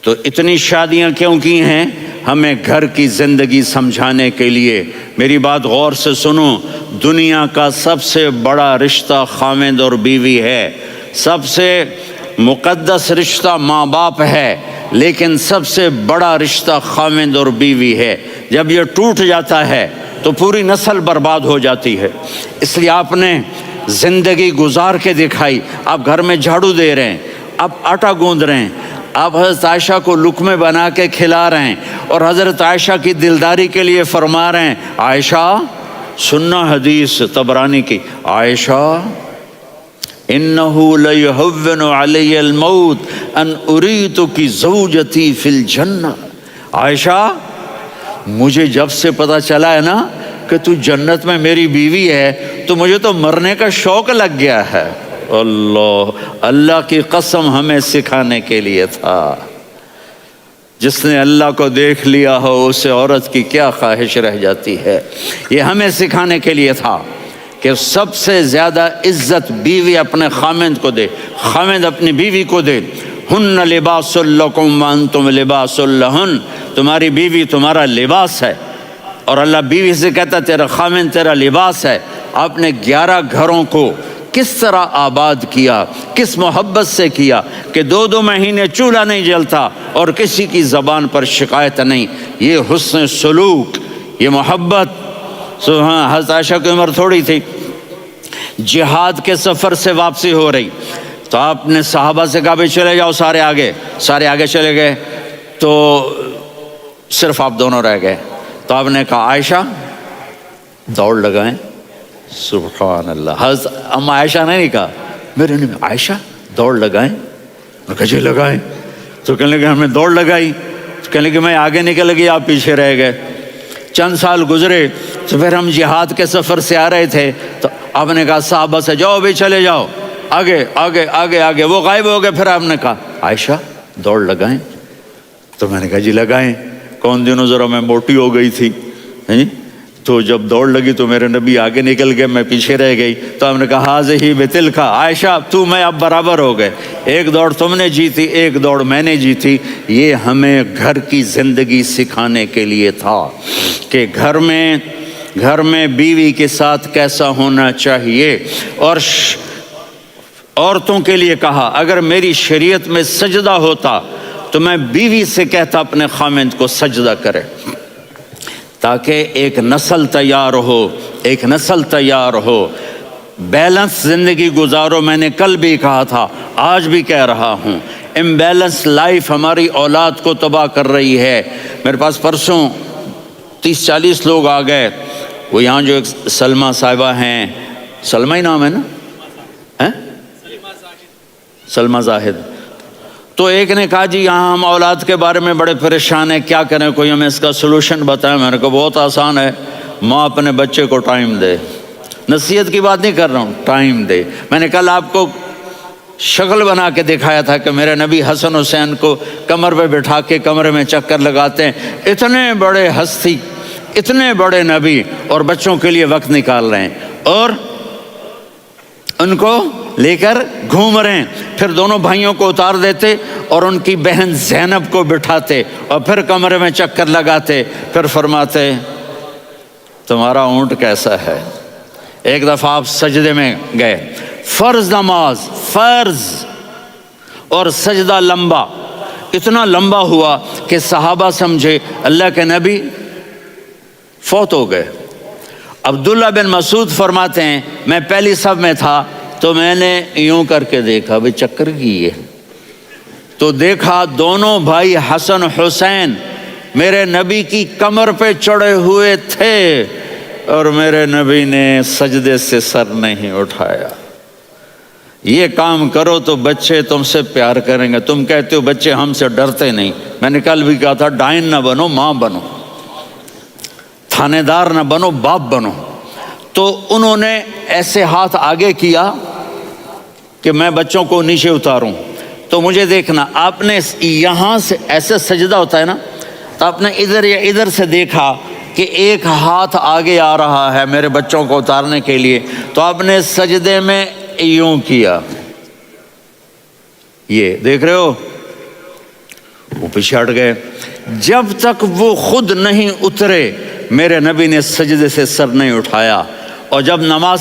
تو اتنی شادیاں کیوں کی ہیں؟ ہمیں گھر کی زندگی سمجھانے کے لیے۔ میری بات غور سے سنو، دنیا کا سب سے بڑا رشتہ خاوند اور بیوی ہے، سب سے مقدس رشتہ ماں باپ ہے، لیکن سب سے بڑا رشتہ خاوند اور بیوی ہے۔ جب یہ ٹوٹ جاتا ہے تو پوری نسل برباد ہو جاتی ہے۔ اس لیے آپ نے زندگی گزار کے دکھائی۔ آپ گھر میں جھاڑو دے رہے ہیں، آپ آٹا گوندھ رہے ہیں، آپ حضرت عائشہ کو لقمے بنا کے کھلا رہے ہیں، اور حضرت عائشہ کی دلداری کے لیے فرما رہے ہیں عائشہ، سننا حدیث طبرانی کی، عائشہ انہو لیہون علی الموت ان اریتکی زوجتی فی الجنہ، عائشہ مجھے جب سے پتا چلا ہے نا کہ تو جنت میں میری بیوی ہے تو مجھے تو مرنے کا شوق لگ گیا ہے۔ اللہ کی قسم ہمیں سکھانے کے لیے تھا۔ جس نے اللہ کو دیکھ لیا ہو اسے عورت کی کیا خواہش رہ جاتی ہے۔ یہ ہمیں سکھانے کے لیے تھا کہ سب سے زیادہ عزت بیوی اپنے خاوند کو دے، خاوند اپنی بیوی کو دے۔ ہن لباس لکم وانتم لباس لہن، تمہاری بیوی تمہارا لباس ہے، اور اللہ بیوی سے کہتا تیرا خاوند تیرا لباس ہے۔ آپ نے 11 گھروں کو کس طرح آباد کیا، کس محبت سے کیا کہ 2 مہینے چولہا نہیں جلتا اور کسی کی زبان پر شکایت نہیں۔ یہ حسن سلوک، یہ محبت۔ سبحان، حضرت عائشہ کی عمر تھوڑی تھی، جہاد کے سفر سے واپسی ہو رہی، تو آپ نے صحابہ سے کہا بھی چلے جاؤ سارے آگے چلے گئے، تو صرف آپ دونوں رہ گئے۔ تو آپ نے کہا عائشہ دوڑ لگائیں۔ سبحان اللہ، حضرت اما عائشہ نے نہیں کہا، میرے نے عائشہ دوڑ لگائیں، میں کہا جی لگائیں۔ تو کہنے لگے ہمیں دوڑ لگائی، تو کہنے لگے میں آگے نکل گئی آپ پیچھے رہ گئے۔ چند سال گزرے تو پھر ہم جہاد کے سفر سے آ رہے تھے، تو آپ نے کہا صحابہ سے جاؤ بھی چلے جاؤ آگے آگے آگے آگے، وہ غائب ہو گئے۔ پھر آپ نے کہا عائشہ دوڑ لگائیں، تو میں نے کہا جی لگائیں۔ کون دنوں ذرا میں موٹی ہو گئی تھی، تو جب دوڑ لگی تو میرے نبی آگے نکل گئے، میں پیچھے رہ گئی۔ تو ہم نے کہا ہاذہ بتلک، عائشہ تو میں اب برابر ہو گئے، ایک دوڑ تم نے جیتی ایک دوڑ میں نے جیتی۔ یہ ہمیں گھر کی زندگی سکھانے کے لیے تھا کہ گھر میں بیوی کے ساتھ کیسا ہونا چاہیے۔ اور عورتوں کے لیے کہا اگر میری شریعت میں سجدہ ہوتا تو میں بیوی سے کہتا اپنے خاوند کو سجدہ کرے، تاکہ ایک نسل تیار ہو، بیلنس زندگی گزارو۔ میں نے کل بھی کہا تھا، آج بھی کہہ رہا ہوں، امبیلنس لائف ہماری اولاد کو تباہ کر رہی ہے۔ میرے پاس پرسوں 30-40 لوگ آ گئے، وہ یہاں جو ایک سلمہ صاحبہ ہیں، سلمہ ہی نام ہے نا، سلمہ زاہد، تو ایک نے کہا جی یہاں ہم اولاد کے بارے میں بڑے پریشان ہیں، کیا کریں، کوئی ہمیں اس کا سلوشن بتائیں۔ میں نے کہا بہت آسان ہے، ماں اپنے بچے کو ٹائم دے، نصیحت کی بات نہیں کر رہا ہوں، ٹائم دے۔ میں نے کل آپ کو شکل بنا کے دکھایا تھا کہ میرے نبی حسن حسین کو کمر پہ بٹھا کے کمرے میں چکر لگاتے ہیں، اتنے بڑے ہستی، اتنے بڑے نبی، اور بچوں کے لیے وقت نکال رہے ہیں اور ان کو لے کر گھوم رہے ہیں۔ پھر دونوں بھائیوں کو اتار دیتے اور ان کی بہن زینب کو بٹھاتے اور پھر کمرے میں چکر لگاتے، پھر فرماتے تمہارا اونٹ کیسا ہے۔ ایک دفعہ آپ سجدے میں گئے، فرض نماز، فرض، اور سجدہ لمبا، اتنا لمبا ہوا کہ صحابہ سمجھے اللہ کے نبی فوت ہو گئے۔ عبداللہ بن مسعود فرماتے ہیں میں پہلی صف میں تھا تو میں نے یوں کر کے دیکھا، بھئی چکر کیے، تو دیکھا دونوں بھائی حسن حسین میرے نبی کی کمر پہ چڑھے ہوئے تھے اور میرے نبی نے سجدے سے سر نہیں اٹھایا۔ یہ کام کرو تو بچے تم سے پیار کریں گے۔ تم کہتے ہو بچے ہم سے ڈرتے نہیں، میں نے کل بھی کہا تھا ڈائن نہ بنو، ماں بنو، تھانے دار نہ بنو، باپ بنو۔ تو انہوں نے ایسے ہاتھ آگے کیا کہ میں بچوں کو نیچے اتاروں، تو مجھے دیکھنا، آپ نے یہاں سے ایسے سجدہ ہوتا ہے نا، تو آپ نے ادھر یا ادھر سے دیکھا کہ ایک ہاتھ آگے آ رہا ہے میرے بچوں کو اتارنے کے لیے، تو آپ نے سجدے میں یوں کیا، یہ دیکھ رہے ہو، وہ پیچھے ہٹ گئے۔ جب تک وہ خود نہیں اترے میرے نبی نے سجدے سے سر نہیں اٹھایا، اور جب نماز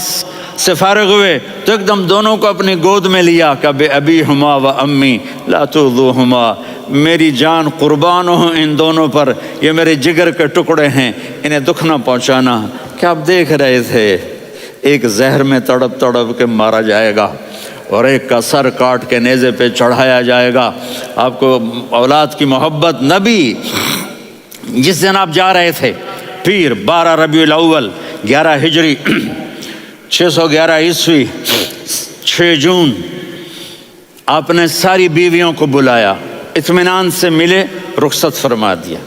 سے فارغ ہوئے تو ایک دم دونوں کو اپنی گود میں لیا کہ بے ابی ہما و امی لا تؤذوہما، میری جان قربان ہو ان دونوں پر، یہ میرے جگر کے ٹکڑے ہیں، انہیں دکھ نہ پہنچانا۔ کیا آپ دیکھ رہے تھے ایک زہر میں تڑپ تڑپ کے مارا جائے گا اور ایک کا سر کاٹ کے نیزے پہ چڑھایا جائے گا۔ آپ کو اولاد کی محبت، نبی جس دن آپ جا رہے تھے پیر 12 ربیع الاول 11 ہجری 611 عیسوی 6 جون، آپ نے ساری بیویوں کو بلایا، اطمینان سے ملے، رخصت فرما دیا۔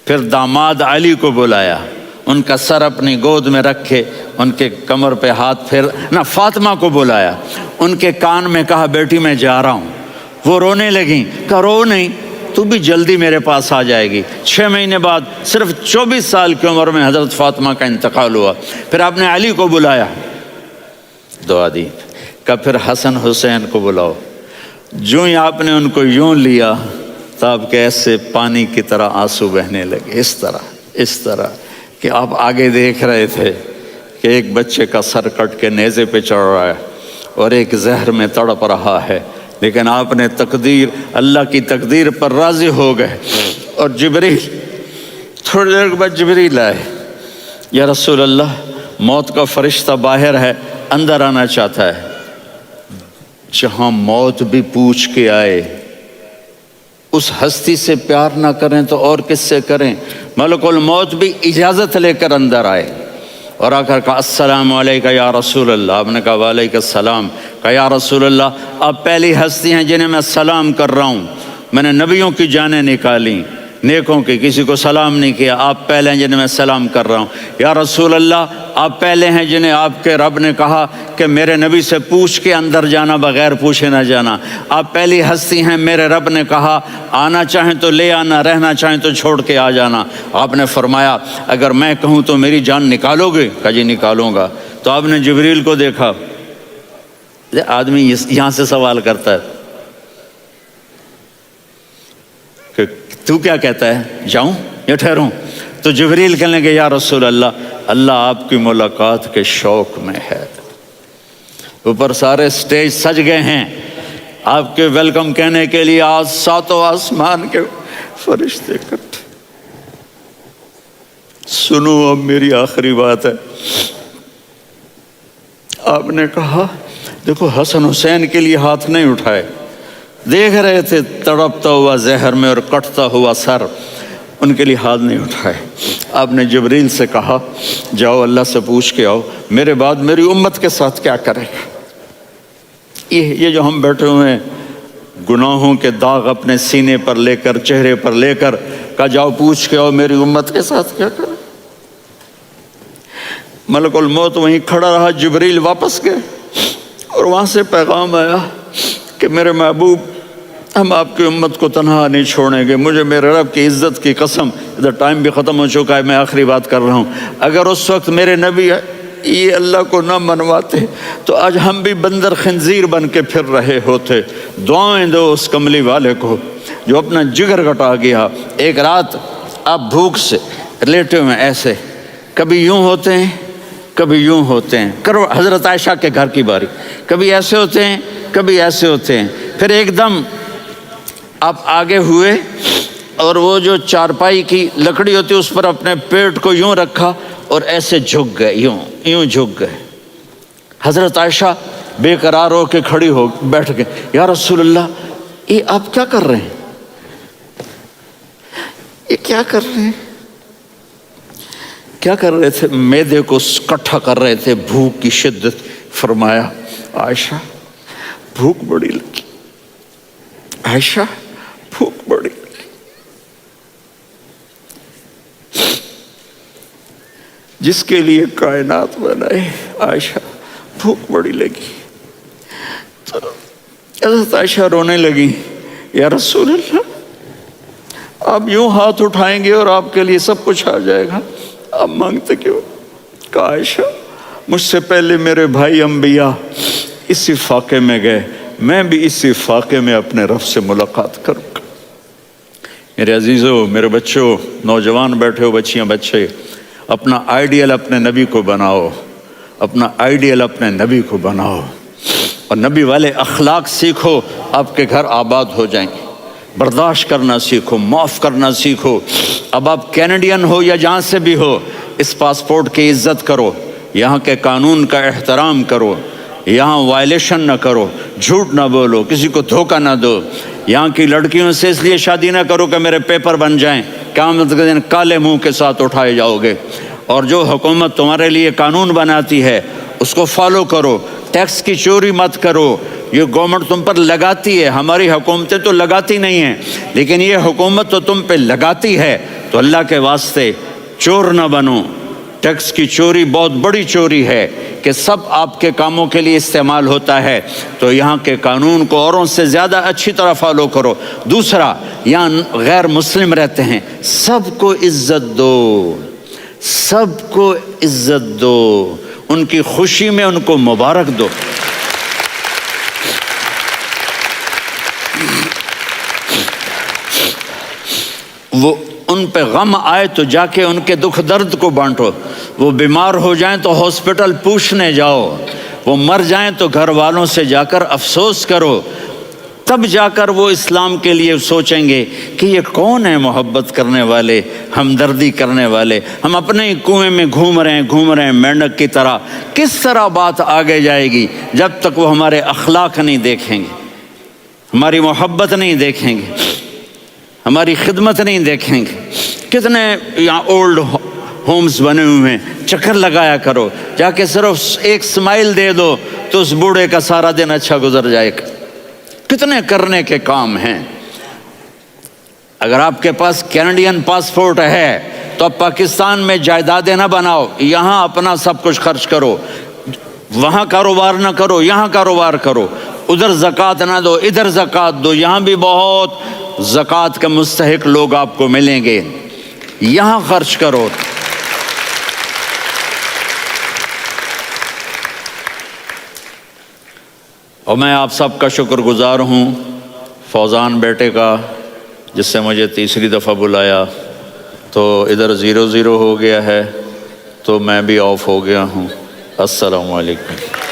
پھر داماد علی کو بلایا، ان کا سر اپنی گود میں رکھے، ان کے کمر پہ ہاتھ پھیر نہ، فاطمہ کو بلایا، ان کے کان میں کہا بیٹی میں جا رہا ہوں۔ وہ رونے لگیں، کہا رو نہیں، تو بھی جلدی میرے پاس آ جائے گی۔ 6 مہینے بعد صرف 24 سال کی عمر میں حضرت فاطمہ کا انتقال ہوا۔ پھر آپ نے علی کو بلایا، دعا دی، کہا پھر حسن حسین کو بلاؤ۔ جو ہی آپ نے ان کو یوں لیا تو آپ کے ایسے پانی کی طرح آنسو بہنے لگے، اس طرح کہ آپ آگے دیکھ رہے تھے کہ ایک بچے کا سر کٹ کے نیزے پہ چڑھ رہا ہے اور ایک زہر میں تڑپ رہا ہے، لیکن آپ نے تقدیر، اللہ کی تقدیر پر راضی ہو گئے۔ اور جبریل، تھوڑی دیر کے بعد جبریل آئے، یا رسول اللہ موت کا فرشتہ باہر ہے، اندر آنا چاہتا ہے۔ جہاں موت بھی پوچھ کے آئے، اس ہستی سے پیار نہ کریں تو اور کس سے کریں؟ ملک الموت بھی اجازت لے کر اندر آئے اور آ کر کہا السلام علیکہ یا رسول اللہ۔ آپ نے کہا وعلیکم السلام۔ کہا یا رسول اللہ آپ پہلی ہستی ہیں جنہیں میں سلام کر رہا ہوں، میں نے نبیوں کی جانیں نکالیں، نیکوں کی، کسی کو سلام نہیں کیا، آپ پہلے ہیں جنہیں میں سلام کر رہا ہوں۔ یا رسول اللہ آپ پہلے ہیں جنہیں آپ کے رب نے کہا کہ میرے نبی سے پوچھ کے اندر جانا، بغیر پوچھے نہ جانا۔ آپ پہلی ہستی ہیں، میرے رب نے کہا آنا چاہیں تو لے آنا، رہنا چاہیں تو چھوڑ کے آ جانا۔ آپ نے فرمایا اگر میں کہوں تو میری جان نکالو گے؟ کہا جی نکالوں گا۔ تو آپ نے جبریل کو دیکھا، آدمی یہاں سے سوال کرتا ہے کہ تو کیا کہتا ہے، جاؤں یا ٹھہروں؟ تو جبریل کہنے لگے یا رسول اللہ، اللہ آپ کی ملاقات کے شوق میں ہے۔ اوپر سارے سٹیج سج گئے ہیں آپ کے ویلکم کہنے کے لیے، آج 7 آسمان کے فرشتے اکٹھے۔ سنو اب میری آخری بات ہے۔ آپ نے کہا دیکھو حسن حسین کے لیے ہاتھ نہیں اٹھائے، دیکھ رہے تھے تڑپتا ہوا زہر میں اور کٹتا ہوا سر، ان کے لیے ہاتھ نہیں اٹھائے۔ آپ نے جبریل سے کہا جاؤ اللہ سے پوچھ کے آؤ میرے بعد میری امت کے ساتھ کیا کرے گا۔ یہ جو ہم بیٹھے ہوئے ہیں گناہوں کے داغ اپنے سینے پر لے کر، چہرے پر لے کر کہا جاؤ پوچھ کے آؤ میری امت کے ساتھ کیا کریں۔ ملک الموت وہیں کھڑا رہا، جبریل واپس گئے اور وہاں سے پیغام آیا کہ میرے محبوب ہم آپ کی امت کو تنہا نہیں چھوڑیں گے، مجھے میرے رب کی عزت کی قسم، ادھر ٹائم بھی ختم ہو چکا ہے، میں آخری بات کر رہا ہوں، اگر اس وقت میرے نبی یہ اللہ کو نہ منواتے تو آج ہم بھی بندر خنزیر بن کے پھر رہے ہوتے۔ دعائیں دو اس کملی والے کو جو اپنا جگر کٹا گیا۔ ایک رات آپ بھوک سے لیٹے ہوئے ایسے، کبھی یوں ہوتے ہیں کبھی یوں ہوتے ہیں، کرو حضرت عائشہ کے گھر کی باری، کبھی ایسے ہوتے ہیں کبھی ایسے ہوتے ہیں، پھر ایک دم آپ آگے ہوئے اور وہ جو چارپائی کی لکڑی ہوتی اس پر اپنے پیٹ کو یوں رکھا اور ایسے جھک گئے، یوں جھک گئے۔ حضرت عائشہ بے قرار ہو کے کھڑی ہو بیٹھ گئے، یا رسول اللہ یہ آپ کیا کر رہے ہیں؟ یہ کیا کر رہے ہیں؟ کیا کر رہے تھے؟ معدے کو کٹھا کر رہے تھے، بھوک کی شدت۔ فرمایا عائشہ بھوک بڑی لگی، عائشہ بھوک بڑی لگی، جس کے لیے کائنات بنائے عائشہ بھوک بڑی لگی۔ تو حضرت عائشہ رونے لگی، یا رسول اللہ آپ یوں ہاتھ اٹھائیں گے اور آپ کے لیے سب کچھ آ جائے گا، آپ مانگتے کیوں؟ کہا عائشہ مجھ سے پہلے میرے بھائی انبیاء اسی فاقے میں گئے، میں بھی اسی فاقے میں اپنے رب سے ملاقات کروں گا۔ میرے عزیزوں، میرے بچوں، نوجوان بیٹھے ہو، بچیاں بچے، اپنا آئیڈیل اپنے نبی کو بناؤ، اپنا آئیڈیل اپنے نبی کو بناؤ اور نبی والے اخلاق سیکھو، آپ کے گھر آباد ہو جائیں گے۔ برداشت کرنا سیکھو، معاف کرنا سیکھو۔ اب آپ کینیڈین ہو یا جہاں سے بھی ہو، اس پاسپورٹ کی عزت کرو، یہاں کے قانون کا احترام کرو، یہاں وائلیشن نہ کرو، جھوٹ نہ بولو، کسی کو دھوکہ نہ دو۔ یہاں کی لڑکیوں سے اس لیے شادی نہ کرو کہ میرے پیپر بن جائیں، قیامت کے دن کالے منہ کے ساتھ اٹھائے جاؤ گے۔ اور جو حکومت تمہارے لیے قانون بناتی ہے اس کو فالو کرو، ٹیکس کی چوری مت کرو۔ یہ گورنمنٹ تم پر لگاتی ہے، ہماری حکومتیں تو لگاتی نہیں ہیں، لیکن یہ حکومت تو تم پہ لگاتی ہے، تو اللہ کے واسطے چور نہ بنو۔ ٹیکس کی چوری بہت بڑی چوری ہے کہ سب آپ کے کاموں کے لیے استعمال ہوتا ہے، تو یہاں کے قانون کو اوروں سے زیادہ اچھی طرح فالو کرو۔ دوسرا، یہاں غیر مسلم رہتے ہیں، سب کو عزت دو، سب کو عزت دو، ان کی خوشی میں ان کو مبارک دو۔ وہ ان پہ غم آئے تو جا کے ان کے دکھ درد کو بانٹو، وہ بیمار ہو جائیں تو ہاسپٹل پوچھنے جاؤ، وہ مر جائیں تو گھر والوں سے جا کر افسوس کرو، تب جا کر وہ اسلام کے لیے سوچیں گے کہ یہ کون ہے محبت کرنے والے، ہمدردی کرنے والے۔ ہم اپنے ہی کنویں میں گھوم رہے ہیں مینڈک کی طرح، کس طرح بات آگے جائے گی جب تک وہ ہمارے اخلاق نہیں دیکھیں گے، ہماری محبت نہیں دیکھیں گے، ہماری خدمت نہیں دیکھیں گے۔ کتنے یہاں اولڈ ہومز بنے ہوئے ہیں، چکر لگایا کرو، جا کے صرف ایک سمائل دے دو تو اس بوڑھے کا سارا دن اچھا گزر جائے گا۔ کتنے کرنے کے کام ہیں۔ اگر آپ کے پاس کینیڈین پاسپورٹ ہے تو اب پاکستان میں جائیدادیں نہ بناؤ، یہاں اپنا سب کچھ خرچ کرو، وہاں کاروبار نہ کرو، یہاں کاروبار کرو، ادھر زکوٰۃ نہ دو، ادھر زکوٰۃ دو، یہاں بھی بہت زکوٰۃ کے مستحق لوگ آپ کو ملیں گے، یہاں خرچ کرو۔ اور میں آپ سب کا شکر گزار ہوں، فوزان بیٹے کا، جس سے مجھے تیسری دفعہ بلایا، تو ادھر 0-0 ہو گیا ہے تو میں بھی آف ہو گیا ہوں۔ السلام علیکم۔